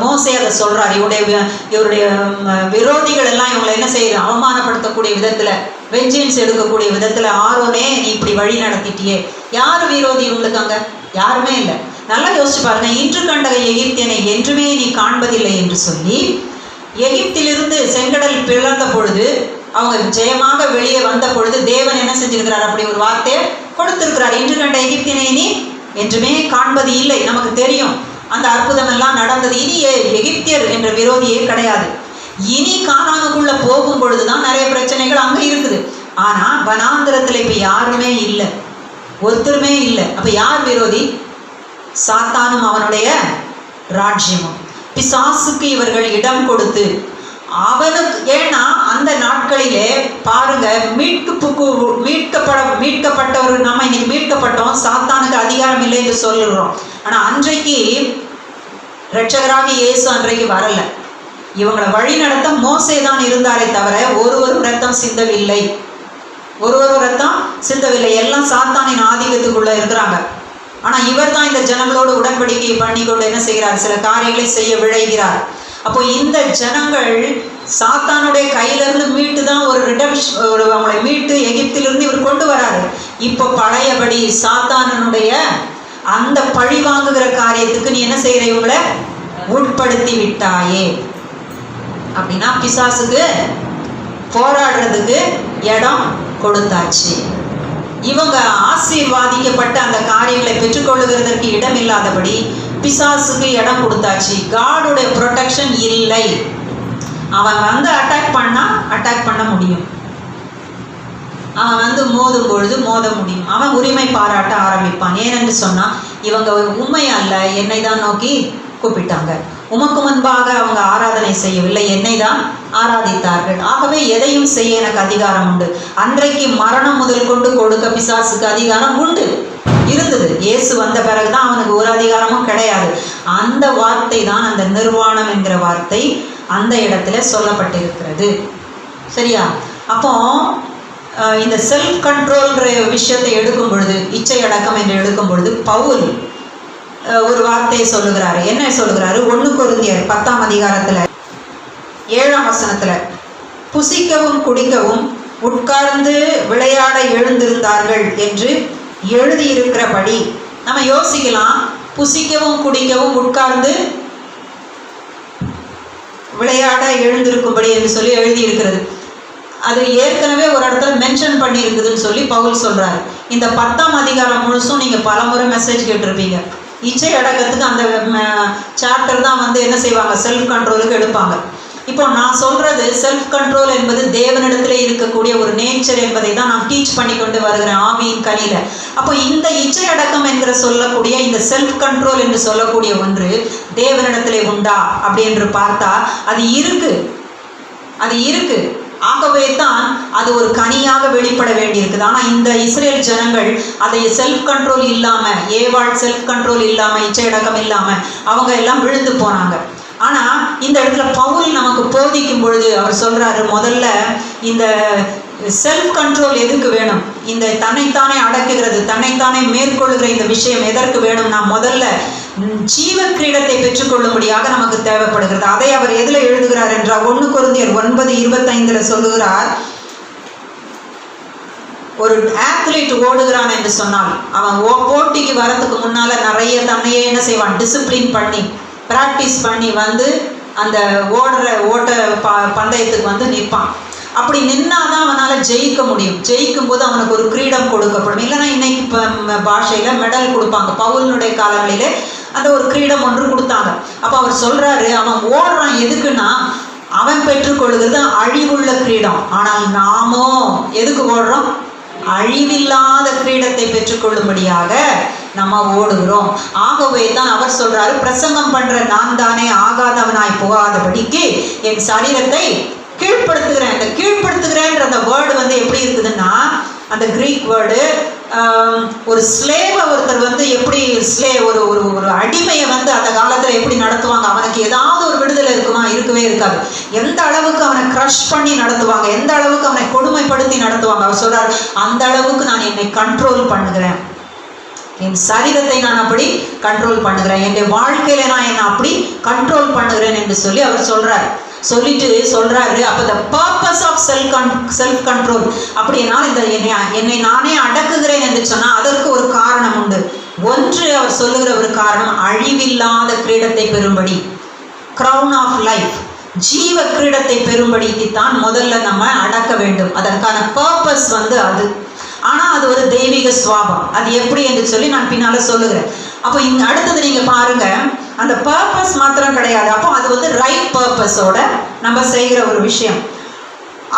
மோசே அதை சொல்கிறார், இவருடைய விரோதிகள் எல்லாம் இவங்களை என்ன செய்யணும், அவமானப்படுத்தக்கூடிய விதத்தில், வெஞ்சன்ஸ் எடுக்கக்கூடிய விதத்தில், ஆரோனே நீ இப்படி வழி நடத்திட்டியே. யார் விரோதி இவங்களுக்கு? அங்கே யாருமே இல்லை. நல்லா யோசிச்சு பாருங்க, இன்று கண்ட எகிப்தியனை என்றுமே நீ காண்பதில்லை என்று சொல்லி, எகிப்திலிருந்து செங்கடல் பிளந்த பொழுது, அவங்க ஜெயமாக வெளியே வந்த பொழுது தேவன் என்ன செஞ்சிருக்கிறார், அப்படி ஒரு வார்த்தையை கொடுத்திருக்கிறார், இன்று கண்ட எகிப்தியனை நீ என்றுமே காண்பது இல்லை. நமக்கு தெரியும் அந்த அற்புதம் எல்லாம் நடந்தது. இனி எகிப்தியர் என்ற விரோதியே கிடையாது. இனி கானானுக்குள்ள போகும் பொழுதுதான் நிறைய பிரச்சனைகள் அங்கே இருக்குது. ஆனா வனாந்திரத்தில் இப்ப யாருமே இல்லை, ஒருத்தருமே இல்லை. அப்ப யார் விரோதி? சாத்தானும் அவனுடைய ராஜ்யமும். பிசாசுக்கு இவர்கள் இடம் கொடுத்து அவனுக்கு, ஏன்னா அந்த நாட்களிலே பாருங்க மீட்கப்பட்டவர், நம்ம இன்னைக்கு மீட்கப்பட்டோம், சாத்தானுக்கு அதிகாரம் இல்லை என்று சொல்லுறோம். ஆனா அன்றைக்கு இரட்சகராக இயேசு அன்றைக்கு வரல. இவங்களை வழி நடத்த மோசே தான் இருந்தாரே தவிர ஒருவரும் ரத்தம் சிந்தவில்லை, ரத்தம் சிந்தவில்லை. எல்லாம் சாத்தானின் ஆதிக்கத்துக்குள்ள இருக்கிறாங்க. ஆனா இவர் தான் இந்த ஜனங்களோடு உடன்படிக்கை பண்ணி கொண்டு என்ன செய்கிறார், சில காரியங்களை செய்ய விழைகிறார். அப்போ இந்த ஜனங்கள் சாத்தானுடைய கையிலிருந்து மீட்டு தான் ஒரு ரிடம்ஷன், அவங்களை மீட்டு எகிப்திலிருந்து இவர் கொண்டு வராரு. இப்போ பழையபடி சாத்தானுடைய அந்த பழி வாங்குகிற காரியத்துக்கு நீ என்ன செய்கிற, இவங்களை உட்படுத்தி விட்டாயே. அப்படின்னா பிசாசுக்கு போராடுறதுக்கு இடம் கொடுத்தாச்சு. இவங்க ஆசீர்வாதிக்கப்பட்ட அந்த காரியங்களை பெற்றுக்கொள்ளுகிறதற்கு இடம் இல்லாதபடி பிசாசுக்கு இடம் கொடுத்தாச்சு. காடுடைய ப்ரொடெக்ஷன் இல்லை. அவன் வந்து அட்டாக் பண்ண முடியும், அவன் வந்து மோதும் பொழுது மோத முடியும், அவன் உரிமை பாராட்ட ஆரம்பிப்பான். ஏனென்று சொன்னா இவங்க உண்மை அல்ல, என்னை தான் நோக்கி கூப்பிட்டாங்க, உமக்கு முன்பாக அவங்க ஆராதனை செய்யவில்லை, என்னை தான் ஆராதித்தார்கள், ஆகவே எதையும் செய்ய எனக்கு அதிகாரம் உண்டு. அன்றைக்கு மரணம் முதல் கொண்டு கொடுக்க பிசாசுக்கு அதிகாரம் உண்டு இருந்தது. இயேசு வந்த பிறகுதான் அவனுக்கு ஒரு அதிகாரமும் கிடையாது. அந்த வார்த்தை தான், அந்த நிர்வாணம் என்கிற வார்த்தை அந்த இடத்துல சொல்லப்பட்டிருக்கிறது. சரியா? அப்போ இந்த செல்ஃப் கண்ட்ரோல்ன்ற விஷயத்தை எடுக்கும் பொழுது, இச்சை அடக்கம் என்று எடுக்கும் பொழுது பவுல் ஒரு வார்த்தையை சொல்லுகிறாரு. என்ன சொல்லுகிறாரு? 1 கொரிந்தியர் 10ஆம் அதிகாரத்தில் 7ஆம் வசனத்தில், புசிக்கவும் குடிக்கவும் உட்கார்ந்து விளையாட எழுந்திருந்தார்கள் என்று எழுதியிருக்கிறபடி. நம்ம யோசிக்கலாம், புசிக்கவும் குடிக்கவும் உட்கார்ந்து விளையாட எழுந்திருக்கும்படி என்று சொல்லி எழுதியிருக்கிறது. அது ஏற்கனவே ஒரு இடத்துல மென்ஷன் பண்ணி இருக்குதுன்னு சொல்லி பவுல் சொல்றாரு. இந்த 10ஆம் அதிகாரம் முழுசும் நீங்க பலமுறை மெசேஜ் கேட்டிருப்பீங்க. இச்சை அடக்கத்துக்கு அந்த சாப்டர் தான் வந்து என்ன செய்வாங்க, செல்ஃப் கண்ட்ரோலுக்கு எடுப்பாங்க. இப்போ நான் சொல்றது செல்ஃப் கண்ட்ரோல் என்பது தேவனிடத்துல இருக்கக்கூடிய ஒரு நேச்சர் என்பதை தான் நான் டீச் பண்ணி கொண்டு வருகிறேன் ஆவியின் கனியில. அப்போ இந்த இச்சை அடக்கம் என்கிற சொல்லக்கூடிய இந்த செல்ஃப் கண்ட்ரோல் என்று சொல்லக்கூடிய ஒன்று தேவனிடத்திலே உண்டா அப்படி என்று பார்த்தா அது இருக்கு. ஆகவே தான் அது ஒரு கனியாக வெளிப்பட வேண்டியிருக்குது. ஆனால் இந்த இஸ்ரேல் ஜனங்கள் அதை செல்ஃப் கண்ட்ரோல் இல்லாமல், ஏவாள் செல்ஃப் கண்ட்ரோல் இல்லாமல், இச்சை அடக்கம் இல்லாமல் அவங்க எல்லாம் விழுந்து போனாங்க. ஆனால் இந்த இடத்துல பவுல் நமக்கு போதிக்கும் பொழுது அவர் சொல்றாரு, முதல்ல இந்த செல்ஃப் கண்ட்ரோல் எதுக்கு வேணும், இந்த தன்னைத்தானே அடக்குகிறது, தன்னைத்தானே மேற்கொள்ளுகிற இந்த விஷயம் எதற்கு வேணும், நான் முதல்ல ஜீவ கிரீடத்தை பெற்றுக்கொள்ளும்படியாக நமக்கு தேவைப்படுகிறது. அதை அவர் எதுல எழுதுகிறார் என்றால் 1 கொரிந்தியர் 9:25 சொல்லுகிறார், ஒரு ஆத்லீட் ஓடுகிறான் என்று சொன்னால் அவன் போட்டிக்கு வரதுக்கு முன்னால நிறைய தன்னையே என்ன செய்வான், டிசிப்ளின் பண்ணி ப்ராக்டிஸ் பண்ணி வந்து அந்த ஓட்ட பந்தயத்துக்கு வந்து நிற்பான். அப்படி நின்னாதான் அவனால் ஜெயிக்க முடியும். ஜெயிக்கும் போது அவனுக்கு ஒரு கிரீடம் கொடுக்கப்படும். இல்லைன்னா இன்னைக்கு பாஷையில மெடல் கொடுப்பாங்க. பவுலினுடைய காலங்களிலே அந்த ஒரு கிரீடம் ஒன்று கொடுத்தாங்க. அப்போ அவர் சொல்றாரு, அவன் ஓடுறான் எதுக்குன்னா அவன் பெற்றுக்கொள்கிறது அழிவுள்ள கிரீடம். ஆனால் நாமோ எதுக்கு ஓடுறோம், அழிவில்லாத கிரீடத்தை பெற்றுக்கொள்ளும்படியாக நம்ம ஓடுகிறோம். ஆகவே தான் அவர் சொல்றாரு, பிரசங்கம் பண்ற நான் தானே ஆகாதவனாய் போகாதபடிக்கு என் சரீரத்தை கீழ்ப்படுத்துகிறேன். இந்த கீழ்ப்படுத்துகிறேன்ற அந்த வேர்டு வந்து எப்படி இருக்குதுன்னா, அந்த கிரீக் வேர்டு ஒரு ஸ்லேவை ஒருத்தர் வந்து எப்படி ஒரு ஒரு ஒரு அடிமையை வந்து அந்த காலத்தில் எப்படி நடத்துவாங்க, அவனுக்கு ஏதாவது ஒரு விடுதலை இருக்குமா, இருக்கவே இருக்காது. எந்த அளவுக்கு அவனை க்ரஷ் பண்ணி நடத்துவாங்க, எந்த அளவுக்கு அவனை கொடுமைப்படுத்தி நடத்துவாங்க. அவர் சொல்றாரு, அந்த அளவுக்கு நான் என்னை கண்ட்ரோல் பண்ணுகிறேன், என் சரீரத்தை நான் அப்படி கண்ட்ரோல் பண்ணுகிறேன், என்னுடைய வாழ்க்கையில நான் என்னை அப்படி கண்ட்ரோல் பண்ணுகிறேன் என்று சொல்லி அவர் சொல்லிட்டு சொல்றாரு. அப்ப the purpose of self control அப்படின்னா இந்த என்னை நானே அடக்குகிறேன் என்று சொன்னா அதற்கு ஒரு காரணம் உண்டு. ஒன்று அவர் சொல்லுகிற ஒரு காரணம், அழிவில்லாத கிரீடத்தை பெறும்படி, crown of life, ஜீவ கிரீடத்தை பெறும்படிக்கு தான் முதல்ல நம்ம அடக்க வேண்டும். அதற்கான பர்பஸ் வந்து அது. ஆனா அது ஒரு தெய்வீக சுவாபம். அது எப்படி என்று சொல்லி நான் பின்னால சொல்லுகிறேன். அப்போ இங்க அடுத்தது நீங்க பாருங்க, அந்த பர்பஸ் மாத்திரம் கிடையாது. அப்போ அது வந்து ரைட் பர்பஸோட நம்ம செய்கிற ஒரு விஷயம்.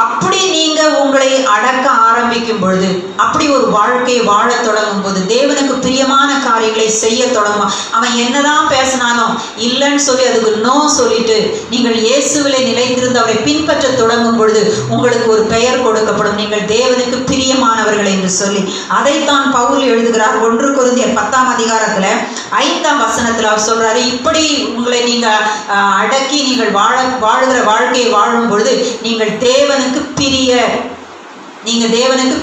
அப்படி நீங்க உங்களை அடக்க ஆரம்பிக்கும் பொழுது, அப்படி ஒரு வாழ்க்கையை வாழ தொடங்கும் போது, தேவனுக்கு பிரியமான காரியங்களை செய்ய தொடங்கும். அவன் என்னதான் பேசினாலும் இல்லைன்னு சொல்லி அதுக்கு நோ சொல்லிட்டு நீங்கள் இயேசுவிலே நிலைத்திருந்து அவரை பின்பற்ற தொடங்கும் பொழுது உங்களுக்கு ஒரு பெயர் கொடுக்கப்படும், நீங்கள் தேவனுக்கு பிரியமானவர்கள் என்று சொல்லி. அதைத்தான் பவுல் எழுதுகிறார் 1 கொரிந்தியர் 10ஆம் அதிகாரத்துல 5ஆம் வசனத்துல அவர் சொல்றாரு, இப்படி உங்களை நீங்க அடக்கி நீங்கள் வாழுகிற வாழ்க்கையை வாழும் பொழுது நீங்கள் தேவனுக்கு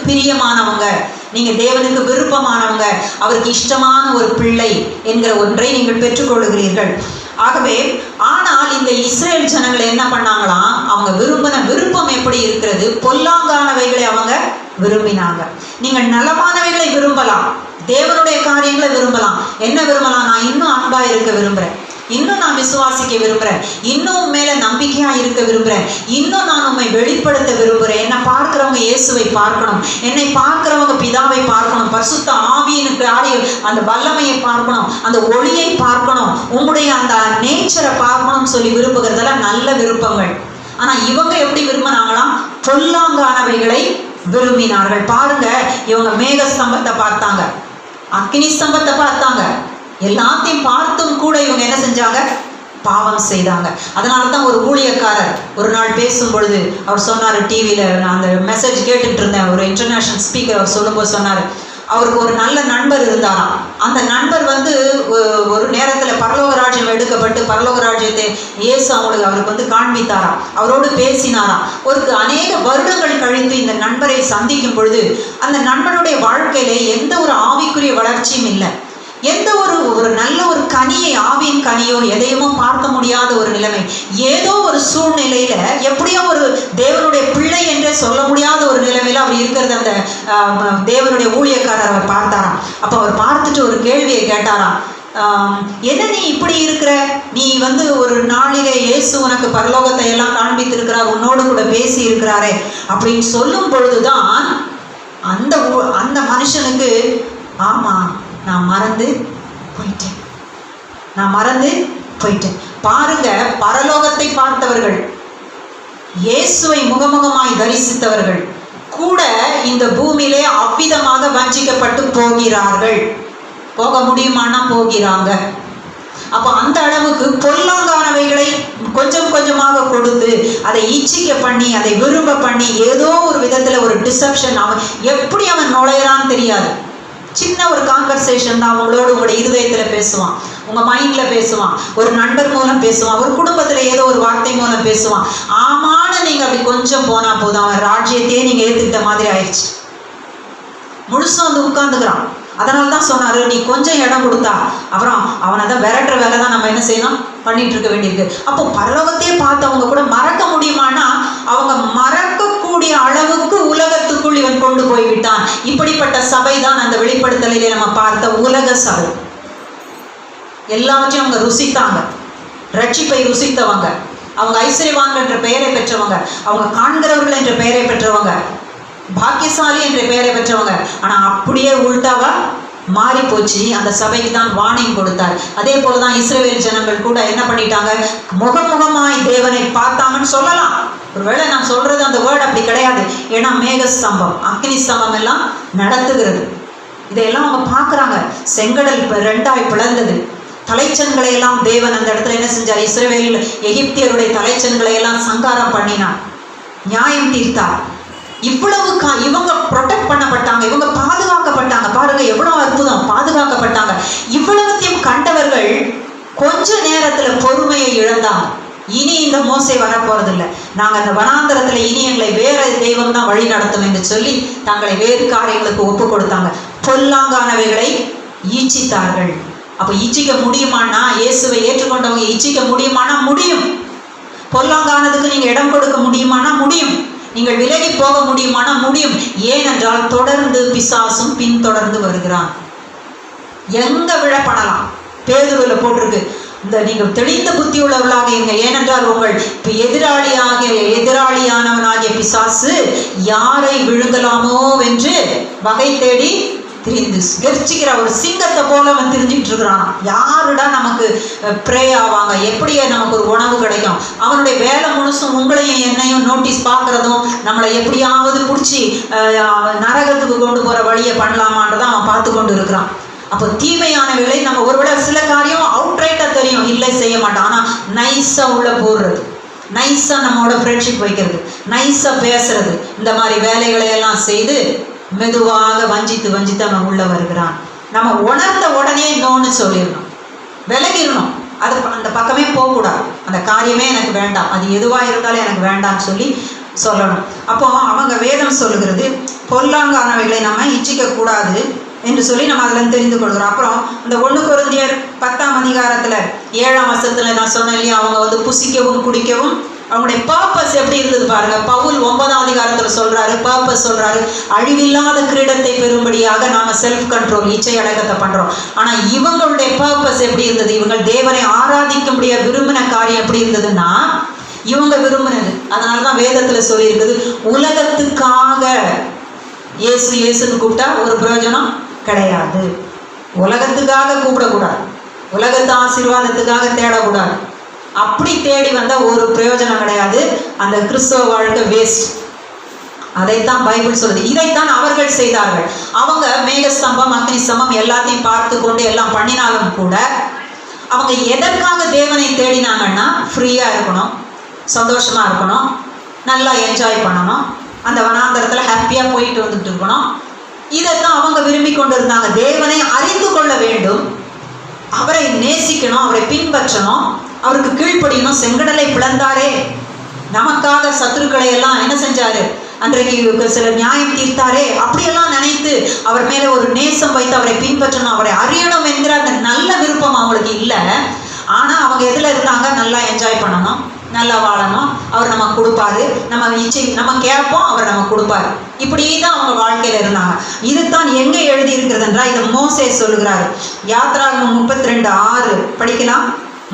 பிரியமானவங்க, நீங்க தேவனுக்கு விருப்பமானவங்க, அவருக்கு இஷ்டமான ஒரு பிள்ளை என்கிற ஒன்றை நீங்கள் பெற்றுக்கொள்கிறீர்கள். ஆகவே ஆனால் இந்த இஸ்ரேல் ஜனங்களை என்ன பண்ணாங்களாம், அவங்க விரும்பின விருப்பம் எப்படி இருக்கிறது, பொல்லாங்கானவைகளை அவங்க விரும்பினாங்க. நீங்கள் நலமானவைகளை விரும்பலாம், தேவனுடைய காரியங்களை விரும்பலாம். என்ன விரும்பலாம், நான் இன்னும் அன்பா இருக்க விரும்புறேன், இன்னும் நான் விசுவாசிக்க விரும்புகிறேன், இன்னும் மேல நம்பிக்கையா இருக்க விரும்புகிறேன், இன்னும் நான் உண்மை வெளிப்படுத்த விரும்புகிறேன். என்னை பார்க்கிறவங்க இயேசுவை பார்க்கணும், என்னை பார்க்கிறவங்க பிதாவை பார்க்கணும், பரிசுத்த ஆவியினுக்கு அந்த வல்லமையை பார்க்கணும், அந்த ஒளியை பார்க்கணும், உங்களுடைய அந்த நேச்சரை பார்க்கணும்னு சொல்லி விரும்புகிறதெல்லாம் நல்ல விருப்பங்கள். ஆனா இவங்க எப்படி விரும்பினாங்களாம், பொல்லாங்கானவைகளை விரும்பினார்கள். பாருங்க, இவங்க மேக ஸ்தம்பத்தை பார்த்தாங்க, அக்னி ஸ்தம்பத்தை பார்த்தாங்க, எல்லாத்தையும் பார்த்தும் கூட இவங்க என்ன செஞ்சாங்க, பாவம் செய்தாங்க. அதனால தான் ஒரு ஊழியக்காரர் ஒரு நாள் பேசும் பொழுது அவர் சொன்னார், டிவியில் நான் அந்த மெசேஜ் கேட்டுட்டு இருந்தேன், ஒரு இன்டர்நேஷனல் ஸ்பீக்கர் அவர் சொல்லும்போது சொன்னார், அவருக்கு ஒரு நல்ல நண்பர் இருந்தாராம். அந்த நண்பர் வந்து ஒரு நேரத்தில் பரலோக ராஜ்யம் எடுக்கப்பட்டு பரலோக ராஜ்யத்தை இயேசு அவருக்கு வந்து காண்பித்தாராம், அவரோடு பேசினாராம். ஒரு அநேக வருடங்கள் கழித்து இந்த நண்பரை சந்திக்கும் பொழுது அந்த நண்பனுடைய வாழ்க்கையில எந்த ஒரு ஆவிக்குரிய வளர்ச்சியும் இல்லை, எந்த ஒரு நல்ல ஒரு கனியை, ஆவியின் கனியோ எதையுமோ பார்க்க முடியாத ஒரு நிலைமை. ஏதோ ஒரு சூழ்நிலையில எப்படியோ ஒரு தேவனுடைய பிள்ளை என்றே சொல்ல முடியாத ஒரு நிலைமையில அவர் இருக்கிறது அந்த தேவனுடைய ஊழியக்காரர் அவர் பார்த்தாராம். அப்ப அவர் பார்த்துட்டு ஒரு கேள்வியை கேட்டாராம், என்ன நீ இப்படி இருக்கிற, நீ வந்து ஒரு நாளிலே இயேசு உனக்கு பரலோகத்தை எல்லாம் காண்பித்து இருக்கிறார், உன்னோடு கூட பேசி இருக்கிறாரே அப்படின்னு சொல்லும் பொழுதுதான் அந்த மனுஷனுக்கு ஆமா நான் மறந்து போயிட்டேன். பாருங்க, பரலோகத்தை பார்த்தவர்கள், இயேசுவை முகமுகமாய் தரிசித்தவர்கள் கூட இந்த பூமியிலே அவ்விதமாக வஞ்சிக்கப்பட்டு போகிறார்கள். போக முடியுமானா போகிறாங்க. அப்போ அந்த அளவுக்கு பொல்லாங்கானவைகளை கொஞ்சம் கொஞ்சமாக கொடுத்து அதை இச்சிக்க பண்ணி அதை விரும்ப பண்ணி ஏதோ ஒரு விதத்தில் ஒரு டிசப்ஷன், அவன் எப்படி அவன் நுழையிறான்னு தெரியாது. சின்ன ஒரு கான்வர்சேஷன் தான் அவங்களோட உங்களுடைய இருதயத்தில் பேசுவான், உங்கள் மைண்டில் பேசுவான், ஒரு நண்பர் மூலம் பேசுவான், ஒரு குடும்பத்தில் ஏதோ ஒரு வார்த்தை மூலம் பேசுவான். ஆமான்னு நீங்கள் அப்படி கொஞ்சம் போனால் போதும், அவன் ராஜ்யத்தையே நீங்கள் ஏற்றுக்கிட்ட மாதிரி ஆயிடுச்சு. முழுசும் வந்து உட்காந்துக்கிறான். அதனால தான் சொன்னார், நீ கொஞ்சம் இடம் கொடுத்தா அப்புறம் அவனை தான் விரட்டுற வேலை தான் நம்ம என்ன செய்யணும், பண்ணிட்டு இருக்க வேண்டியிருக்கு. அப்போ பரலோகத்தையே பார்த்தவங்க கூட மறக்க முடியுமானா அவங்க மறக்கக்கூடிய அளவுக்கு உலகத்துக்குள் இவன் கொண்டு போய்விட்டான். இப்படிப்பட்ட சபை தான் அந்த வெளிப்படுத்தலிலே நம்ம பார்த்த உலக சபை. எல்லாவற்றையும் அவங்க ருசித்தாங்க, ரட்சிப்பை ருசித்தவங்க, அவங்க ஐஸ்வர்யவான்கள் என்ற பெயரை பெற்றவங்க, அவங்க காண்கிறவர்கள் என்ற பெயரை பெற்றவங்க, பாக்கியசாலி என்ற பெயரை பெற்றவங்க. ஆனா அப்படியே உள்டாவா மாறி போச்சு. அந்த சபைக்கு தான் வார்னிங் கொடுத்தார். அதே போலதான் இஸ்ரவேல் ஜனங்கள் கூட என்ன பண்ணிட்டாங்க, முகமுகமாய் தேவனை பார்த்தாங்கன்னு சொல்லலாம். ஒருவேளை நான் சொல்றது அந்த வேர்டு அப்படி கிடையாது. ஏன்னா மேக ஸ்தம்பம், அக்னி ஸ்தம்பம் எல்லாம் நடத்துகிறது. இதையெல்லாம் அவங்க பார்க்குறாங்க. செங்கடல் ரெண்டாய் பிளந்தது. தலைச்சன்களை எல்லாம் தேவன் அந்த இடத்துல என்ன செஞ்சார், இஸ்ரவேல் எகிப்தியருடைய தலைச்சன்களை எல்லாம் சங்காரம் பண்ணினார், நியாயம் தீர்த்தார். இவ்வளவு இவங்க ப்ரொடெக்ட் பண்ணப்பட்டாங்க, இவங்க பாதுகாக்கப்பட்டாங்க. பாருங்க எவ்வளவு அற்புதம், பாதுகாக்கப்பட்டாங்க. இவ்வளவுத்தையும் கண்டவர்கள் கொஞ்ச நேரத்துல பொறுமையை இழந்தாங்க. இனி இந்த மோசே வரப்போறதில்லை, நாங்கள் அந்த வனாந்தரத்துல இனி எங்களை வேற தெய்வம் தான் வழி நடத்தும் என்று சொல்லி தங்களை வேறு காரியங்களுக்கு ஒப்பு கொடுத்தாங்க. பொல்லாங்கானவைகளை ஈச்சித்தார்கள். அப்ப ஈச்சிக்க முடியுமானா, இயேசுவை ஏற்றுக்கொண்டவங்க ஈச்சிக்க முடியுமானா முடியும். பொல்லாங்கானதுக்கு நீங்க இடம் கொடுக்க முடியுமானா முடியும். நீங்கள் விலகி போக முடியுமானா முடியும். ஏனென்றால் தொடர்ந்து பிசாசும் பின்தொடர்ந்து வருகிறான். எங்க விழப்படலாம். பேதுருவில் போட்டிருக்கு, இந்த நீங்கள் தெளிந்த புத்தி உள்ளவர்களாக இருங்க, ஏனென்றால் உங்கள் எதிராளியானவனாகிய பிசாசு யாரை விழுங்கலாமோ என்று வகை தேடி திரிந்து கர்ச்சிக்கிற ஒரு சிங்கத்தை போல அவன் திரிஞ்சிட்டு இருக்கிறான். யாருடா நமக்கு ப்ரே ஆவாங்க, எப்படியே நமக்கு ஒரு உணவு கிடைக்கும். அவனுடைய வேலை முழுசும் உங்களையும் என்னையும் நோட்டீஸ் பார்க்கறதும், நம்மளை எப்படியாவது பிடிச்சி நரகத்துக்கு கொண்டு போற வழியை பண்ணலாமான்றதான் அவன் பார்த்து கொண்டு இருக்கிறான். அப்போ தீமையான வேலை நம்ம ஒருவேளை சில காரியம் அவுட்ரைட்டா தெரியும், இல்லை செய்ய மாட்டான். ஆனா நைஸா உள்ள போடுறது, நைஸா நம்மளோட ஃப்ரெண்ட்ஷிப் வைக்கிறது, நைஸா பேசுறது, இந்த மாதிரி வேலைகளை எல்லாம் செய்து மெதுவாக வஞ்சித்து அவன் உள்ள வருகிறான். நம்ம உணர்ந்த உடனே நோன்னு சொல்லிடணும், விலகிடணும். அது அந்த பக்கமே போகக்கூடாது. அந்த காரியமே எனக்கு வேண்டாம், அது எதுவாக இருந்தாலும் எனக்கு வேண்டாம்னு சொல்லணும். அப்போ அவங்க வேதம் சொல்லுகிறது பொல்லாங்கானவைகளை நம்ம இச்சிக்க கூடாது என்று சொல்லி நம்ம அதில் தெரிந்து கொள்கிறோம். அப்புறம் இந்த 1 கொரிந்தியர் 10ஆம் அதிகாரத்தில் 7ஆம் வசனத்தில் நான் சொன்னேன் இல்லையா, அவங்க வந்து புசிக்கவும் குடிக்கவும் அவங்களுடைய பர்பஸ் எப்படி இருந்தது பாருங்க. பவுல் 9ஆம் அதிகாரத்தில் சொல்றாரு, பர்பஸ் சொல்றாரு, அழிவில்லாத கிரீடத்தை பெறும்படியாக நாம செல்ஃப் கண்ட்ரோல், இச்சை அடக்கத்தை பண்றோம். ஆனா இவங்களுடைய பர்பஸ் எப்படி இருந்தது, இவங்க தேவனை ஆராதிக்க முடிய விரும்பின காரியம் எப்படி இருந்ததுன்னா, இவங்க விரும்பினது. அதனாலதான் வேதத்துல சொல்லி இருக்குது, உலகத்துக்காக இயேசுன்னு கூப்பிட்டா ஒரு பிரயோஜனம் கிடையாது. உலகத்துக்காக கூப்பிடக்கூடாது, உலகத்து ஆசீர்வாதத்துக்காக தேடக்கூடாது. அப்படி தேடி வந்தால் ஒரு பிரயோஜனம் கிடையாது. அந்த கிறிஸ்தவ வாழ்க்கை வேஸ்ட். அதைத்தான் பைபிள் சொல்லுது. இதைத்தான் அவர்கள் செய்தார்கள். அவங்க மேகஸ்தம்பம் அக்னி ஸ்தம்பம் எல்லாத்தையும் பார்த்து கொண்டு எல்லாம் பண்ணினாலும் கூட அவங்க எதற்காக தேவனை தேடினாங்கன்னா, ஃப்ரீயாக இருக்கணும், சந்தோஷமாக இருக்கணும், நல்லா என்ஜாய் பண்ணணும், அந்த வனாந்தரத்தில் ஹாப்பியாக போயிட்டு வந்துட்டு இருக்கணும். இதைத்தான் அவங்க விரும்பி கொண்டு இருந்தாங்க. தேவனை அறிந்து கொள்ள வேண்டும், அவரை நேசிக்கணும், அவரை பின்பற்றணும், அவருக்கு கீழ்ப்படியணும். செங்கடலை பிளந்தாரே, நமக்காக சத்துருக்களை எல்லாம் என்ன செஞ்சாரு, அன்றைக்கு சில நியாயம் தீர்த்தாரே, அப்படியெல்லாம் நினைத்து அவர் மேலே ஒரு நேசம் வைத்து அவரை பின்பற்றணும், அவரை அறியணும் என்கிற அந்த நல்ல விருப்பம் அவங்களுக்கு இல்லை. ஆனால் அவங்க எதில் இருந்தாங்க, நல்லா என்ஜாய் பண்ணணும், நல்லா வாழணும், அவர் நமக்கு கொடுப்பாரு, நம்ம கேட்போம், அவர் நமக்கு கொடுப்பாரு. இப்படி தான் அவங்க வாழ்க்கையில் இருந்தாங்க. இதுதான் எங்கே எழுதி இருக்கிறது என்றால், இதை மோசே சொல்லுகிறாரு. யாத்ராகமம் 32:6 படிக்கலாம்.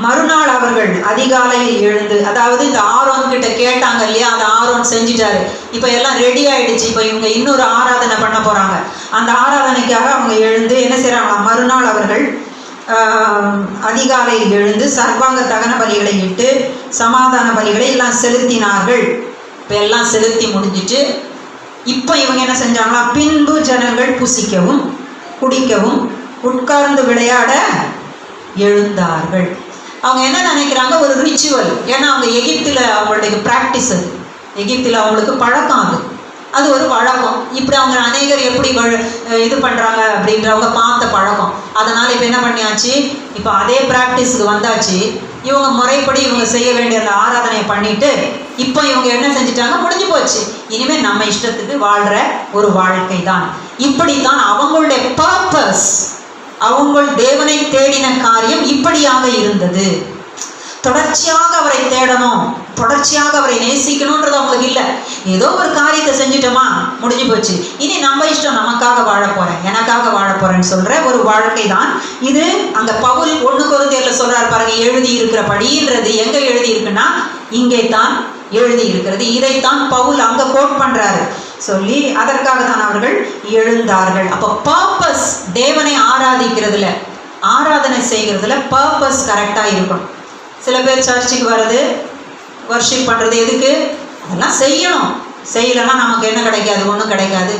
மறுநாள் அவர்கள் அதிகாலையில் எழுந்து, அதாவது இந்த ஆரோன் கிட்ட கேட்டாங்க இல்லையா, அதை ஆரோன் செஞ்சிட்டாரு. இப்போ எல்லாம் ரெடி ஆயிடுச்சு. இப்போ இவங்க இன்னொரு ஆராதனை பண்ண போறாங்க. அந்த ஆராதனைக்காக அவங்க எழுந்து என்ன செய்யறாங்க, மறுநாள் அவர்கள் அதிகாலையில் எழுந்து சர்வாங்க தகன பலிகளை இட்டு சமாதான பலிகளை எல்லாம் செலுத்தினார்கள். இப்போ எல்லாம் செலுத்தி முடிஞ்சிட்டு இப்போ இவங்க என்ன செஞ்சாங்களா, பின்பு ஜனங்கள் புசிக்கவும் குடிக்கவும் உட்கார்ந்து விளையாட எழுந்தார்கள். அவங்க என்ன நினைக்கிறாங்க, ஒரு ரிச்சுவல். ஏன்னா அவங்க எகிப்தில் அவங்களுடைய ப்ராக்டிஸ், அது எகிப்தில் அவங்களுக்கு பழக்கம், அது ஒரு வழக்கம். இப்படி அவங்க அநேகர் எப்படி இது பண்ணுறாங்க அப்படின்றவங்க பார்த்த பழக்கம். அதனால் இப்போ என்ன பண்ணியாச்சு, இப்போ அதே ப்ராக்டிஸுக்கு வந்தாச்சு. இவங்க முறைப்படி இவங்க செய்ய வேண்டிய அந்த ஆராதனையை பண்ணிட்டு இப்போ இவங்க என்ன செஞ்சிட்டாங்க, முடிஞ்சு போச்சு. இனிமேல் நம்ம இஷ்டத்துக்கு வாழ்கிற ஒரு வாழ்க்கை தான். இப்படி தான் அவங்களுடைய பர்பஸ், அவங்கள் தேவனை தேடின காரியம் இப்படியாக இருந்தது. தொடர்ச்சியாக அவரை தேடணும், தொடர்ச்சியாக அவரை நேசிக்கணும்ன்றது அவங்களுக்கு இல்லை. ஏதோ ஒரு காரியத்தை செஞ்சுட்டோமா, முடிஞ்சு போச்சு, இனி நம்ம இஷ்டம், நமக்காக வாழ போறேன், எனக்காக வாழ போறேன்னு சொல்ற ஒரு வாழ்க்கை தான் இது. அங்க பவுல் 1 கொரிந்தியர்ல சொல்றாரு பாருங்க, எழுதி இருக்கிறபடின்றது எங்க எழுதி இருக்குன்னா இங்கே தான் எழுதி இருக்கிறது. இதைத்தான் பவுல் அங்க கோட் பண்றாரு. சொல்லி அதற்காக தான் அவர்கள் எழுந்தார்கள். அப்போ பர்பஸ், தேவனை ஆராதிக்கிறதுல, ஆராதனை செய்கிறதுல பர்பஸ் கரெக்டா இருக்கும். சில பேர் சர்ச்சுக்கு வர்றது, வர்ஷிப் பண்ணுறது எதுக்கு, அதெல்லாம் செய்யணும். செய்யலைன்னா நமக்கு என்ன கிடைக்காது, ஒன்றும் கிடைக்காது.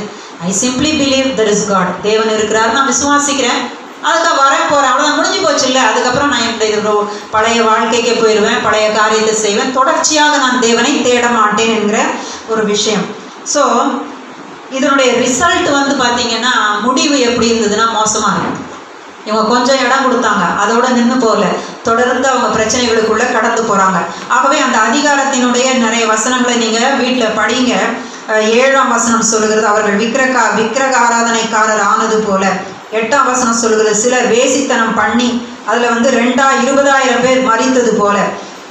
I simply believe there is God, தேவன் இருக்கிறாரு, நான் விசுவாசிக்கிறேன், அதுக்காக வரேன் போகிறேன், அவ்வளோதான், முடிஞ்சு போச்சு இல்லை. அதுக்கப்புறம் நான் இந்த பழைய வாழ்க்கைக்கு போயிடுவேன், பழைய காரியத்தை செய்வேன், தொடர்ச்சியாக நான் தேவனை தேட மாட்டேன் என்கிற ஒரு விஷயம். ஸோ இதனுடைய ரிசல்ட் வந்து பார்த்தீங்கன்னா முடிவு எப்படி இருந்ததுன்னா மோசமாக இருக்கும். இவங்க கொஞ்சம் இடம் கொடுத்தாங்க, அதோட நின்று போகல, தொடர்ந்து அவங்க பிரச்சனைகளுக்குள்ள கடந்து போறாங்க. ஆகவே அந்த அதிகாரத்தினுடைய நிறைய வசனங்களை நீங்க வீட்டில் படிங்க. 7ஆம் வசனம் சொல்லுகிறது, அவர்கள் விக்கிரக ஆராதனைக்காரர் ஆனது போல. 8ஆம் வசனம் சொல்லுகிறது, சிலர் வேசித்தனம் பண்ணி அதுல 20,000 பேர் மரித்தது போல.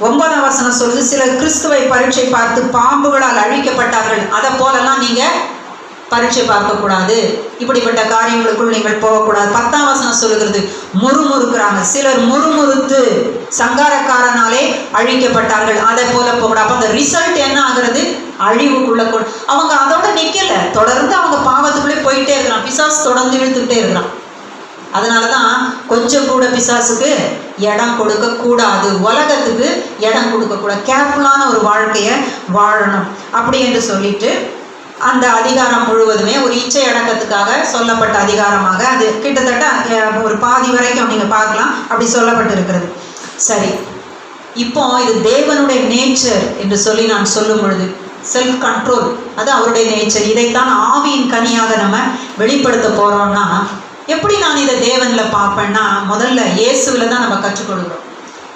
9ஆம் வசனம் சொல்லுது, சிலர் கிறிஸ்துவை பரீட்சை பார்த்து பாம்புகளால் அழிக்கப்பட்டார்கள், அதை போலலாம் நீங்க பரீட்சை பார்க்கக்கூடாது, இப்படிப்பட்ட காரியங்களுக்குள் நீங்கள் போகக்கூடாது. 10ஆம் வசனம் சொல்லுகிறது, முறுமுறுக்கிறாங்க, சிலர் முறுமுறுத்து சங்காரக்காரனாலே அழிக்கப்பட்டார்கள், அதை போல போகக்கூடாது. அப்போ அந்த ரிசல்ட் என்ன ஆகுறது, அழிவுக்குள்ள அவங்க அதோட நிக்கல, தொடர்ந்து அவங்க பாவத்துக்குள்ளே போயிட்டே இருக்கிறான், பிசாசு தொடர்ந்து இழுத்துக்கிட்டே இருக்கிறான். அதனாலதான் கொஞ்சம் கூட பிசாசுக்கு இடம் கொடுக்க கூடாது, உலகத்துக்கு இடம் கொடுக்க கூடாது, கேர்ஃபுல்லான ஒரு வாழ்க்கையை வாழணும் அப்படி என்று சொல்லிட்டு அந்த அதிகாரம் முழுவதுமே ஒரு இச்சை அடக்கத்துக்காக சொல்லப்பட்ட அதிகாரமாக, அது கிட்டத்தட்ட ஒரு பாதி வரைக்கும் நீங்க பார்க்கலாம், அப்படி சொல்லப்பட்டு இருக்கிறது. சரி, இப்போ இது தேவனுடைய நேச்சர் என்று சொல்லி நான் சொல்லும் பொழுது செல்ஃப் கண்ட்ரோல், அது அவருடைய நேச்சர். இதைத்தான் ஆவியின் கனியாக நம்ம வெளிப்படுத்த போறோம்னா, எப்படி நான் இதை தேவன்ல பார்ப்பேன்னா, முதல்ல இயேசுவில தான் நம்ம கற்றுக் கொடுக்குறோம்,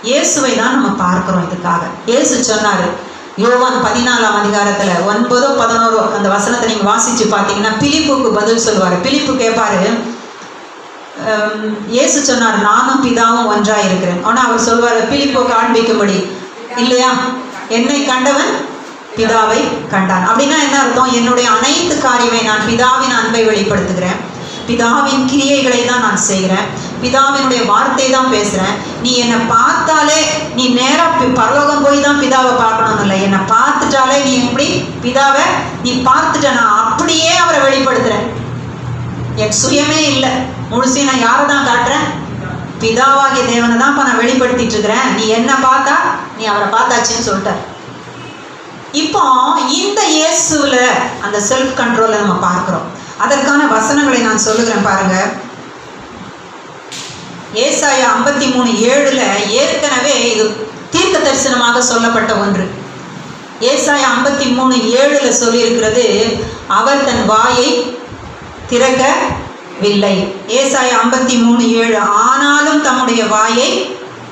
இயேசுவை தான் நம்ம பார்க்கிறோம். இதுக்காக இயேசு சொன்னாரு, யோவான் 14ஆம் அதிகாரத்துல 9, 11 அந்த வசனத்தை நீங்க வாசிச்சு பார்த்தீங்கன்னா பிலிப்புக்கு பதில் சொல்லுவாரு. பிலிப்பு கேட்பாரு, இயேசு சொன்னார், நானும் பிதாவும் ஒன்றா இருக்கிறேன். ஆனா அவர் சொல்வாரு, பிலிப்போ காண்பிக்கும்படி இல்லையா, என்னை கண்டவன் பிதாவை கண்டான். அப்படின்னா என்ன அர்த்தம், என்னுடைய அனைத்து காரியமே நான் பிதாவின் அன்பை வெளிப்படுத்துகிறேன், பிதாவின் கிரியைகளை தான் நான் செய்கிறேன், பிதாவினுடைய வார்த்தை தான் பேசுறேன். நீ என்னை பார்த்தாலே நீ நேரா பரலோகம் போய் தான் பிதாவை பார்க்கணும் இல்லை, என்னை பார்த்துட்டாலே நீ எப்படி பிதாவை நீ பார்த்துட்ட, நான் அப்படியே அவரை வெளிப்படுத்துறேன், என் சுயமே இல்லை, முழுசையும் நான் யாரை தான் காட்டுறேன், பிதாவாகிய தேவனை தான் நான் வெளிப்படுத்திட்டு இருக்கிறேன், நீ என்ன பார்த்தா நீ அவரை பார்த்தாச்சுன்னு சொல்லிட்டார். இப்போ இந்த இயேசுல அந்த செல்ஃப் கண்ட்ரோலை நம்ம பார்க்கிறோம். அதற்கான வசனங்களை நான் சொல்லுகிறேன் பாருங்க. ஏசாயா 53:7 ஏற்கனவே இது தீர்க்க தரிசனமாக சொல்லப்பட்ட ஒன்று. ஏசாயா 53:7 சொல்லி இருக்கிறது, அவர் தன் வாயை திறக்கவில்லை. ஏசாயா 53:7, ஆனாலும் தம்முடைய வாயை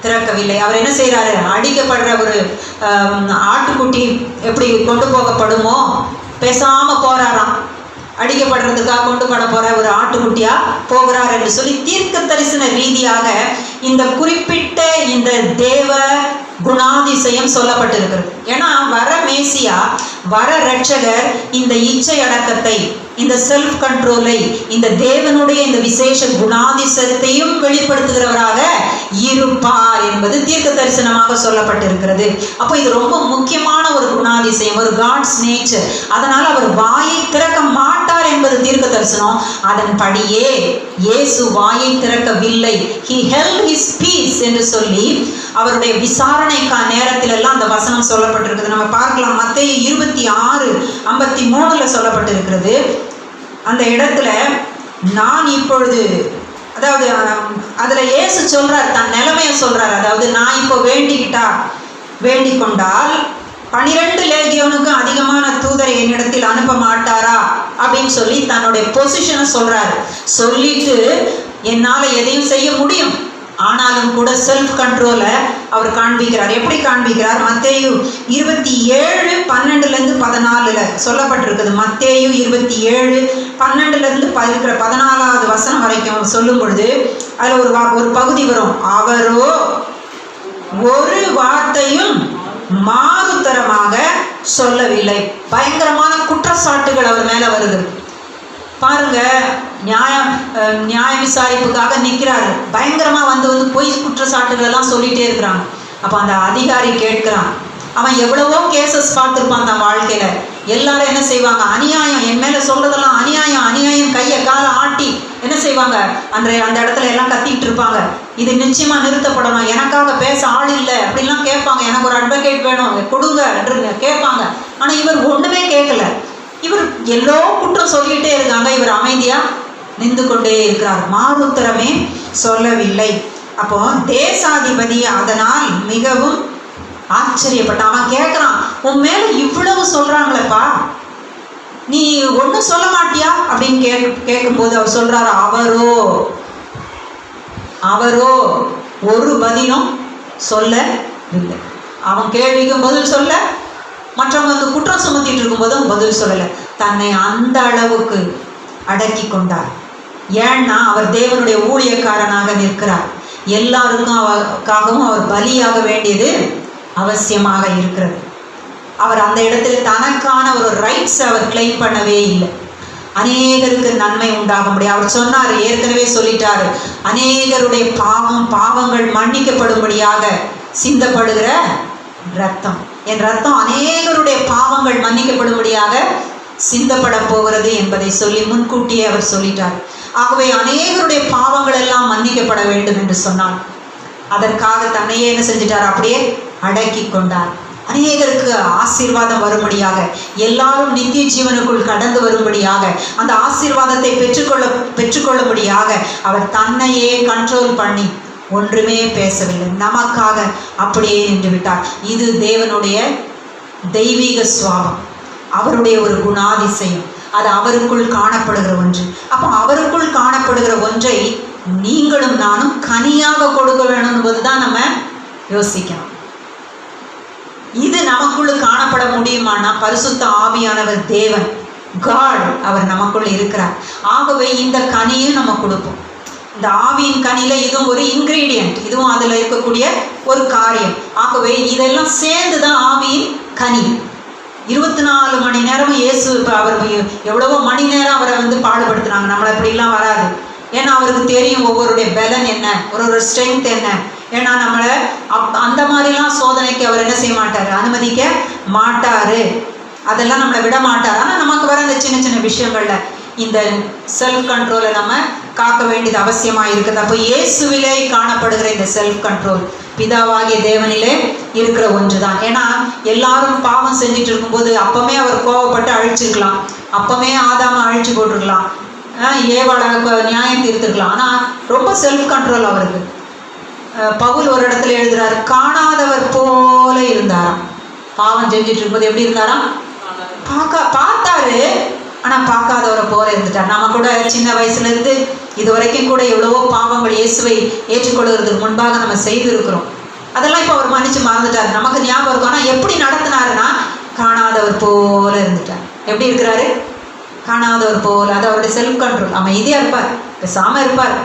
திறக்கவில்லை. அவர் என்ன செய்யறாரு, அடிக்கப்படுற ஒரு ஆட்டுக்குட்டி எப்படி கொண்டு போகப்படுமோ பேசாம போறாராம், அடிக்கப்படுறதுக்காக கொண்டு பட போற ஒரு ஆட்டுக்குட்டியா போகிறார் என்று சொல்லி தீர்க்க தரிசன ரீதியாக இந்த குறிப்பிட்ட இந்த தேவ குணாதிசயம் சொல்லப்பட்டிருக்கிறது. ஏன்னா வர மேசியா, வர ரட்சகர் இந்த இச்சை அடக்கத்தை, இந்த செல்ஃப் கண்ட்ரோலை, இந்த தேவனுடைய இந்த விசேஷ குணாதிசயத்தையும் வெளிப்படுத்துகிறவராக இருப்பார் என்பது தீர்க்க தரிசனமாக சொல்லப்பட்டிருக்கிறது. அப்போ இது ரொம்ப முக்கியமான ஒரு குணாதிசயம், ஒரு காட்ஸ் நேச்சர். அதனால் அவர் வாயை திறக்க மாட்டார் என்பது தீர்க்க தரிசனம். அதன்படியே இயேசு வாயை திறக்கவில்லை. he held his peace என்று சொல்லி அவருடைய விசாரணைக்கா நேரத்தில் எல்லாம் அந்த வசனம் சொல்லப்பட்டிருக்கிறது. நம்ம பார்க்கலாம், மத்தேயு 26:53 சொல்லப்பட்டிருக்கிறது. அந்த இடத்துல நான் இப்பொழுது, அதாவது அதுல இயேசு சொல்றார், தன் நிலைமையை சொல்றார். அதாவது நான் இப்போ வேண்டிக் கொண்டால் 12 லேகியோனுக்கு அதிகமான தூதரை என்னிடத்தில் அனுப்ப மாட்டாரா அப்படின்னு சொல்லி தன்னுடைய பொசிஷனை சொல்றாரு. சொல்லிட்டு என்னால எதையும் செய்ய முடியும், ஆனாலும் கூட செல்ஃப் கண்ட்ரோலை அவர் காண்பிக்கிறார். எப்படி காண்பிக்கிறார்? மத்தேயு 27:12-14 சொல்லப்பட்டிருக்குது. மத்தேயு 27:12 இருக்கிற 14வது வசனம் வரைக்கும் சொல்லும் பொழுது அதில் ஒரு பகுதி வரும். அவரோ ஒரு வார்த்தையும் மாறுத்தரமாக சொல்லவில்லை. பயங்கரமான குற்றச்சாட்டுகள் அவர் மேல வருது. பாருங்க, நியாய விசாரிப்புக்காக நிற்கிறாரு. பயங்கரமா வந்து பொய் குற்றச்சாட்டுகள் எல்லாம் சொல்லிட்டே இருக்கிறாங்க. அப்ப அந்த அதிகாரி கேட்கிறான். அவன் எவ்வளவோ கேசஸ் பார்த்துருப்பான் தன் வாழ்க்கையில. எல்லாரும் என்ன செய்வாங்க? அநியாயம், என் மேல சொல்றதெல்லாம் அநியாயம் அநியாயம், கையை காலை ஆட்டி என்ன செய்வாங்க? அந்த இடத்துல எல்லாம் கத்திட்டு இருப்பாங்க. இது நிச்சயமா நிறுத்தப்படணும், எனக்காக பேச ஆள் இல்லை அப்படின்லாம் கேட்பாங்க. எனக்கு ஒரு அட்வொகேட் வேணும், கொடுங்க என்று கேட்பாங்க. ஆனா இவர் ஒண்ணுமே கேட்கல. இவர் எல்லோ குற்றம் சொல்லிட்டே இருக்காங்க. இவர் அமைதியா நின்று கொண்டே இருக்கிறார், மாறுத்தரமே சொல்லவில்லை. அப்போ தேசாதிபதி அதனால் மிகவும் ஆச்சரியப்பட்டான். அவன் கேட்கிறான், உன் மேல இவ்வளவு சொல்றாங்களேப்பா, நீ ஒன்றும் சொல்ல மாட்டியா அப்படின்னு கேட்கும்போது அவர் சொல்றாரு, அவரோ ஒரு பதிலும் சொல்லவில்லை. அவன் கேள்விக்கும் பதில் சொல்ல, மற்றவங்க குற்றம் சுமத்திட்டு இருக்கும்போதும் பதில் சொல்லலை. தன்னை அந்த அளவுக்கு அடக்கி கொண்டார். ஏன்னா அவர் தேவனுடைய ஊழியக்காரனாக நிற்கிறார். எல்லாருக்காகவும் அவர் பலியாக வேண்டியது அவசியமாக இருக்கிறது. அவர் அந்த இடத்தில் தனக்கான ஒரு ரைட்ஸ் அவர் கிளைம் பண்ணவே இல்லை. அநேகருக்கு நன்மை உண்டாக முடியும். அவர் சொன்னார், ஏற்கனவே சொல்லிட்டாரு, அநேகருடைய பாவங்கள் மன்னிக்கப்படும்படியாக சிந்தப்படுகிற ரத்தம், என் ரத்தம் அநேகருடைய பாவங்கள் மன்னிக்கப்படும்படியாக சிந்தப்பட போகிறது என்பதை சொல்லி முன்கூட்டியே அவர் சொல்லிட்டார். ஆகவே அநேகருடைய பாவங்கள் எல்லாம் மன்னிக்கப்பட வேண்டும் என்று சொன்னார். அதற்காக தன்னையே என்ன செஞ்சிட்டார்? அப்படியே அடக்கி கொண்டார். அநேகருக்கு ஆசீர்வாதம் வரும்படியாக, எல்லாரும் நித்திய ஜீவனுக்குள் கடந்து வரும்படியாக, அந்த ஆசீர்வாதத்தை பெற்றுக்கொள்ளும்படியாக அவர் தன்னையே கண்ட்ரோல் பண்ணி ஒன்றுமே பேசவில்லை. நமக்காக அப்படியே நின்று விட்டார். இது தேவனுடைய தெய்வீக சுவாபம், அவருடைய ஒரு குணாதிசயம். அது அவருக்குள் காணப்படுகிற ஒன்று. அப்போ அவருக்குள் காணப்படுகிற ஒன்றை நீங்களும் நானும் கனியாக கொடுக்க வேணும் என்பதுதான் நம்ம யோசிக்கணும். இது நமக்குள்ள காணப்பட முடியுமானா பரிசுத்த ஆவியானவர் தேவன், காட், அவர் நமக்குள் இருக்கிறார். ஆகவே இந்த கனியும் நம்ம கொடுப்போம். இந்த ஆவியின் கனியில இதுவும் ஒரு இன்கிரீடியன்ட், இதுவும் அதில் இருக்கக்கூடிய ஒரு காரியம். ஆகவே இதெல்லாம் சேர்ந்து தான் ஆவியின் கனி. 24 மணி நேரமும் இயேசு, அவர் எவ்வளவோ மணி நேரம் அவரை பாடுபடுத்துனாங்க. நம்மளை இப்படிலாம் வராது. ஏன்னா அவருக்கு தெரியும் ஒவ்வொருடைய பலன் என்ன, ஒரு ஸ்ட்ரென்த் என்ன. ஏன்னா நம்மளை அந்த மாதிரிலாம் சோதனைக்கு அவர் என்ன செய்ய மாட்டார், அனுமதிக்க மாட்டார். அதெல்லாம் நம்மளை விட மாட்டார். ஆனால் நமக்கு வர அந்த சின்ன சின்ன விஷயங்கள்ல இந்த செல்ஃப் கண்ட்ரோலை நம்ம காக்க வேண்டியது அவசியமாக இருக்குது. அப்போ இயேசுவிலே காணப்படுகிற இந்த செல்ஃப் கண்ட்ரோல் பிதாவாகிய தேவனிலே இருக்கிற ஒன்று தான். ஏன்னா எல்லாரும் பாவம் செஞ்சுட்டு இருக்கும்போது அப்பமே அவர் கோவப்பட்டு அழிச்சிருக்கலாம், அப்பமே ஆதாம அழிச்சு போட்டிருக்கலாம், ஏவாள நியாயம் தீர்த்துருக்கலாம். ஆனால் ரொம்ப செல்ஃப் கண்ட்ரோல் அவருக்கு. பவுல் ஒரு இடத்துல எழுதுறாரு, காணாதவர் போல இருந்தாராம். பாவம் செஞ்சுட்டு இருக்கும்போது எப்படி இருந்தாராம்? பார்த்தாரு, ஆனால் பார்க்காதவரை போல இருந்துட்டார். நம்ம கூட சின்ன வயசுலேருந்து இது வரைக்கும் கூட எவ்வளவோ பாவங்கள் இயேசுவை ஏற்றுக்கொள்கிறதுக்கு முன்பாக நம்ம செய்திருக்கிறோம். அதெல்லாம் இப்போ அவர் மன்னிச்சு மறந்துட்டார். நமக்கு ஞாபகம் இருக்கும். ஆனால் எப்படி நடத்தினாருன்னா காணாதவர் போல இருந்துட்டார். எப்படி இருக்கிறாரு? காணாதவர் போல. அது அவருடைய செல்ஃப் கண்ட்ரோல். அமைதியாக இருப்பார், பேசாமல் இருப்பார்.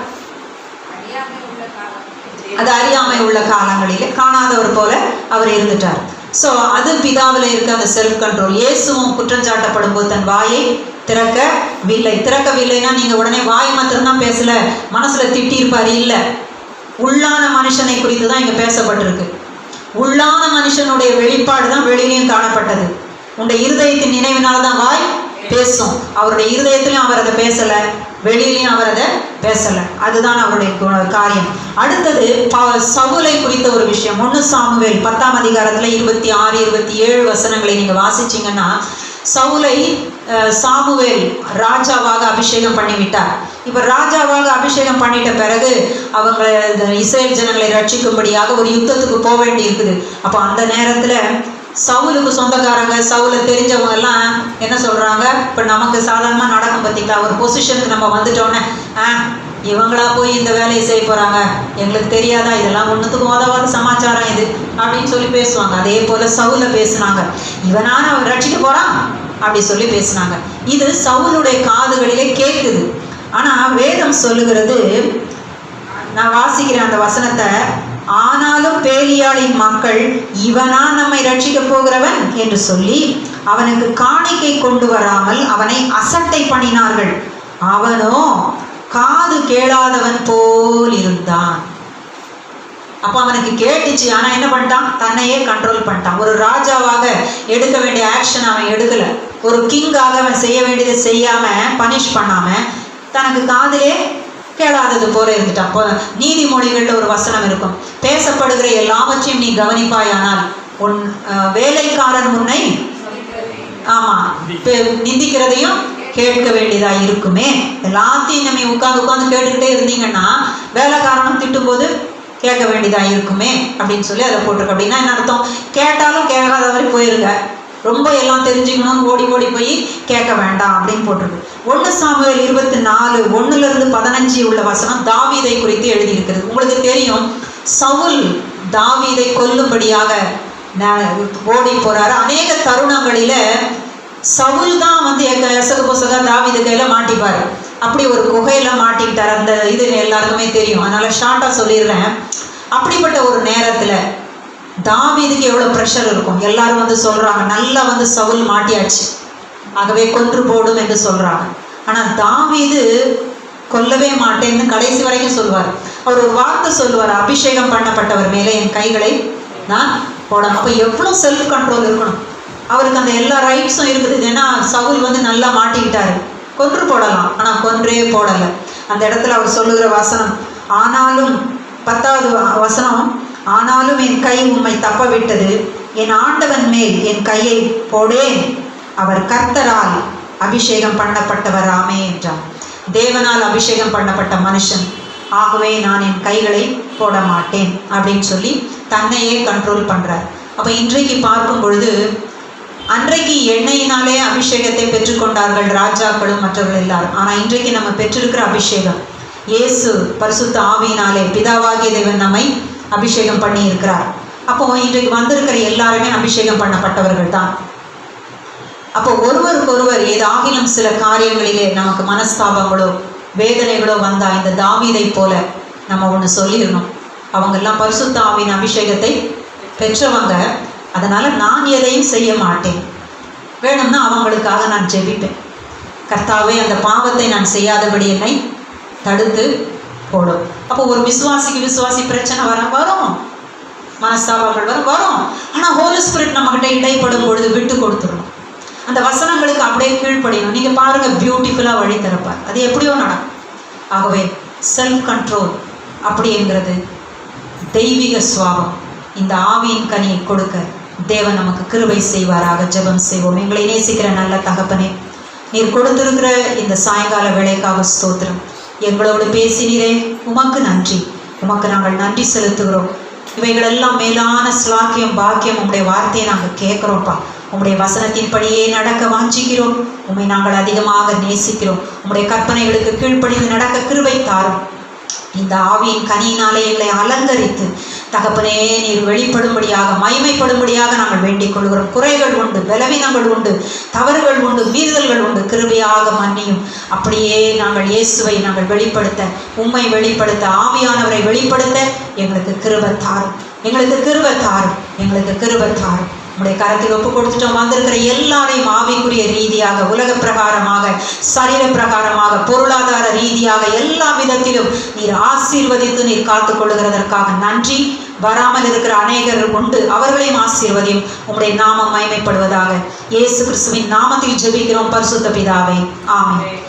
அது அறியாமை உள்ள காலங்களிலே காணாதவர் போல அவர் இருந்துட்டார். ஸோ அது பிதாவில் இருக்க அந்த செல்ஃப் கண்ட்ரோல். இயேசுவும் குற்றம் சாட்டப்படும் போது தன் வாயை திறக்கவில்லைன்னா நீங்கள் உடனே வாய் மாத்திரம்தான் பேசல, மனசுல திட்டி இருப்பார். இல்லை, உள்ளான மனுஷனை குறித்து தான் இங்க பேசப்பட்டிருக்கு. உள்ளான மனுஷனுடைய வெளிப்பாடு தான் வெளியிலையும் காணப்பட்டது. உன்னுடைய இருதயத்தின் நினைவினால தான் வாய் பேசும். அவருடைய இருதயத்திலையும் அவர் அதை பேசல, வெளியிலையும் அவர் அதை பேசல. அதுதான் அவருடைய காரியம். அடுத்தது சவுலை குறித்த ஒரு விஷயம். 1 சாமுவேல் 10ஆம் அதிகாரத்துல 26, 27 வசனங்களை நீங்க வாசிச்சீங்கன்னா, சவுலை சாமுவேல் ராஜாவாக அபிஷேகம் பண்ணிவிட்டார். இப்ப ராஜாவாக அபிஷேகம் பண்ணிட்ட பிறகு அவங்க இஸ்ரேல் ஜனங்களை ரட்சிக்கும்படியாக ஒரு யுத்தத்துக்கு போக வேண்டி இருக்குது. அப்போ அந்த நேரத்துல சவுலுக்கு சொந்தக்காரங்க, சவுலை தெரிஞ்சவங்க எல்லாம் என்ன சொல்றாங்க, இப்ப நமக்கு சாதாரணமா நடக்கும் பார்த்தீங்களா, ஒரு பொசிஷனுக்கு நம்ம வந்துட்டோன்னே இவங்களா போய் இந்த வேலையை செய்ய போறாங்க, எங்களுக்கு தெரியாதா, இதெல்லாம் ஒன்றுத்துக்கும் உதவாத சமாச்சாரம் இது அப்படின்னு சொல்லி பேசுவாங்க. அதே போல சவுல பேசுனாங்க, இவனான அவன் ரட்சிக்க போறான் அப்படி சொல்லி பேசினாங்க. இது சவுலுடைய காதுகளிலே கேட்குது. ஆனா வேதம் சொல்லுகிறது, நான் வாசிக்கிறேன் அந்த வசனத்தை, ஆனாலும் பேலியாளின் மக்கள் இவனா நம்மை ரட்சிக்க போகிறவன் என்று சொல்லி அவனுக்கு காணிக்கை கொண்டு வராமல் அவனை அசட்டை பண்ணினார்கள். அவனோ காது கேளாதவன் போல் இருந்தான். அப்ப அவனுக்கு கேட்டுச்சு, ஆனா என்ன பண்ணிட்டான், தன்னையே கண்ட்ரோல் பண்ணிட்டான். ஒரு ராஜாவாக எடுக்க வேண்டிய ஆக்ஷன் அவன் எடுக்கல. ஒரு கிங்காக அவன் செய்ய வேண்டியதை செய்யாம, பனிஷ் பண்ணாம, தனக்கு காதிலே கேளாதது போல இருந்துட்டான். நீதிமொழிகள்ல ஒரு வசனம் இருக்கும், பேசப்படுகிற எல்லாவற்றையும் நீ கவனிப்பாயானால் உன் வேலைக்காரன் உன்னை நிந்திக்கிறதையும் கேட்க வேண்டியதா இருக்குமே. எல்லாத்தையும் நம்ம உட்கார்ந்து கேட்டுக்கிட்டே இருந்தீங்கன்னா வேலைக்காரனும் திட்டும் போது கேட்க வேண்டியதா இருக்குமே அப்படின்னு சொல்லி அதை போட்டிருக்கு. அப்படின்னா என்ன அர்த்தம், கேட்டாலும் கேட்காத வரை போயிருங்க, ரொம்ப எல்லாம் தெரிஞ்சுக்கணும்னு ஓடி போய் கேட்க வேண்டாம் அப்படின்னு போட்டிருக்கு. 1 சாமுவேல் 24 1-15 உள்ள வசனம் தாவீதை குறித்து எழுதியிருக்கிறது. உங்களுக்கு தெரியும், சவுல் தாவீதை கொல்லும்படியாக ஓடி போறாரு. அநேக தருணங்களில சவுல் தான் வந்து எசகு பொசகா தாவீது கையில மாட்டிப்பாரு. அப்படி ஒரு குகையில மாட்டிக்கிட்டார். அந்த இது எல்லாருக்குமே தெரியும், அதனால ஷார்ட்டா சொல்லிடுறேன். அப்படிப்பட்ட ஒரு நேரத்துல தாவீதுக்கு எவ்வளவு ப்ரெஷர் இருக்கும். எல்லாரும் வந்து சொல்றாங்க, நல்லா வந்து சவுல் மாட்டியாச்சு, ஆகவே கொன்று போடும் என்று சொல்றாங்க. ஆனா தாவீது கொல்லவே மாட்டேன்னு கடைசி வரைக்கும் சொல்வார். அவர் ஒரு வார்த்தை சொல்லுவார், அபிஷேகம் பண்ணப்பட்டவர் மேலே என் கைகளை நான் போடணும். அப்ப எவ்வளவு செல்ஃப் கண்ட்ரோல் இருக்கணும். அவருக்கு அந்த எல்லா ரைட்ஸும் இருக்குது. ஏன்னா சவுல் வந்து நல்லா மாட்டிக்கிட்டாரு, கொன்று போடலாம், ஆனா கொன்றே போடல. அந்த இடத்துல அவர் சொல்லுகிற வசனம், ஆனாலும் 10வது வசனம், ஆனாலும் என் கை உம்மை தப்ப விட்டது, என் ஆண்டவன் மேல் என் கையை போடேன், அவர் கர்த்தரால் அபிஷேகம் பண்ணப்பட்டவர் ஆமே என்றார். தேவனால் அபிஷேகம் பண்ணப்பட்ட மனுஷன், ஆகவே நான் என் கைகளை போட மாட்டேன் அப்படின்னு சொல்லி தன்னையே கண்ட்ரோல் பண்றார். அப்ப இன்றைக்கு பார்க்கும் பொழுது, அன்றைக்கு எண்ணெயினாலே அபிஷேகத்தை பெற்றுக்கொண்டார்கள் ராஜாக்களும் மற்றவர்கள் எல்லாரும். ஆனா இன்றைக்கு நம்ம பெற்றிருக்கிற அபிஷேகம் இயேசு பரிசுத்த ஆவியினாலே பிதாவாகிய தேவன் நம்மை அபிஷேகம் பண்ணி இருக்கிறார். அப்போ இன்றைக்கு வந்திருக்கிற எல்லாருமே அபிஷேகம் பண்ணப்பட்டவர்கள் தான். அப்போ ஒருவருக்கொருவர் ஏதாகிலும் சில காரியங்களிலே நமக்கு மனஸ்தாபங்களோ வேதனைகளோ வந்தா, இந்த தாவீதை போல நம்ம ஒன்று சொல்லிடணும், அவங்க எல்லாம் பரிசுத்த ஆவியின் அபிஷேகத்தை பெற்றவங்க, அதனால நான் எதையும் செய்ய மாட்டேன், வேணும்னா அவங்களுக்காக நான் ஜெபிப்பேன், கர்த்தாவே அந்த பாவத்தை நான் செய்யாதபடி என்னை தடுத்து போடும். அப்போ ஒரு விசுவாசி பிரச்சனை வரும், மனஸ்தாபங்கள் வரும். ஆனால் ஹோலி ஸ்பிரிட் நம்மகிட்ட இடைப்படும் பொழுது விட்டு கொடுத்துடணும். அந்த வசனங்களுக்கு அப்படியே கீழ்ப்படியணும். நீங்க பாருங்க, பியூட்டிஃபுல்லா வழி திறப்பார். அது எப்படியோ நடக்கும். ஆகவே செல்ஃப் கண்ட்ரோல் அப்படிங்கிறது தெய்வீக சுவாபம். இந்த ஆவியின் கனியை கொடுக்க தேவன் நமக்கு கிருபை செய்வாராக. ஜெபம் செய்வோம். எங்களை நேசிக்கிற நல்ல தகப்பனே, நீர் கொடுத்திருக்கிற இந்த சாயங்கால வேளைக்காக ஸ்தோத்திரம். எங்களோடு பேசினீரே, உமக்கு நன்றி. உமக்கு நாங்கள் நன்றி செலுத்துகிறோம். இவைகளெல்லாம் மேலான ஸ்லாக்கியம் பாக்கியம். உங்களுடைய வார்த்தையை நாங்கள் கேட்குறோம்ப்பா. உங்களுடைய வசனத்தின்படியே நடக்க வாஞ்சிக்கிறோம். உண்மை நாங்கள் அதிகமாக நேசிக்கிறோம். உங்களுடைய கற்பனைகளுக்கு கீழ்ப்படிந்து நடக்க கிருபை தாரும். இந்த ஆவியின் கனியினாலே எங்களை அலங்கரித்து தகப்பனே நீர் வெளிப்படும்படியாக மகிமைப்படும்படியாக நாங்கள் வேண்டிக் கொள்கிறோம். குறைகள் உண்டு, பலவீனங்கள் உண்டு, தவறுகள் உண்டு, மீறுதல்கள் உண்டு, கிருபையாக மன்னியும். அப்படியே நாங்கள் இயேசுவை நாங்கள் வெளிப்படுத்த, உம்மை வெளிப்படுத்த, ஆவியானவரை வெளிப்படுத்த எங்களுக்கு கிருபை தாரும், எங்களுக்கு கிருபை தாரும், எங்களுக்கு கிருபை தாரும். உங்களுடைய கரத்தில் ஒப்பு கொடுத்துட்டோம். வந்திருக்கிற எல்லாரையும் ஆவிக்குரிய ரீதியாக, உலக பிரகாரமாக, சரீர பிரகாரமாக, பொருளாதார ரீதியாக ரீதியாக எல்லா விதத்திலும் நீர் ஆசீர்வதித்து நீர் காத்துக் கொள்ளுகிறதற்காக நன்றி. வராமல் இருக்கிற அநேகர் உண்டு, அவர்களையும் ஆசீர்வதியும். உம்முடைய நாமம் மகிமைப்படுவதாக. இயேசு கிறிஸ்துவின் நாமத்தில் ஜெபிக்கிறோம் பரிசுத்த பிதாவே, ஆமென்.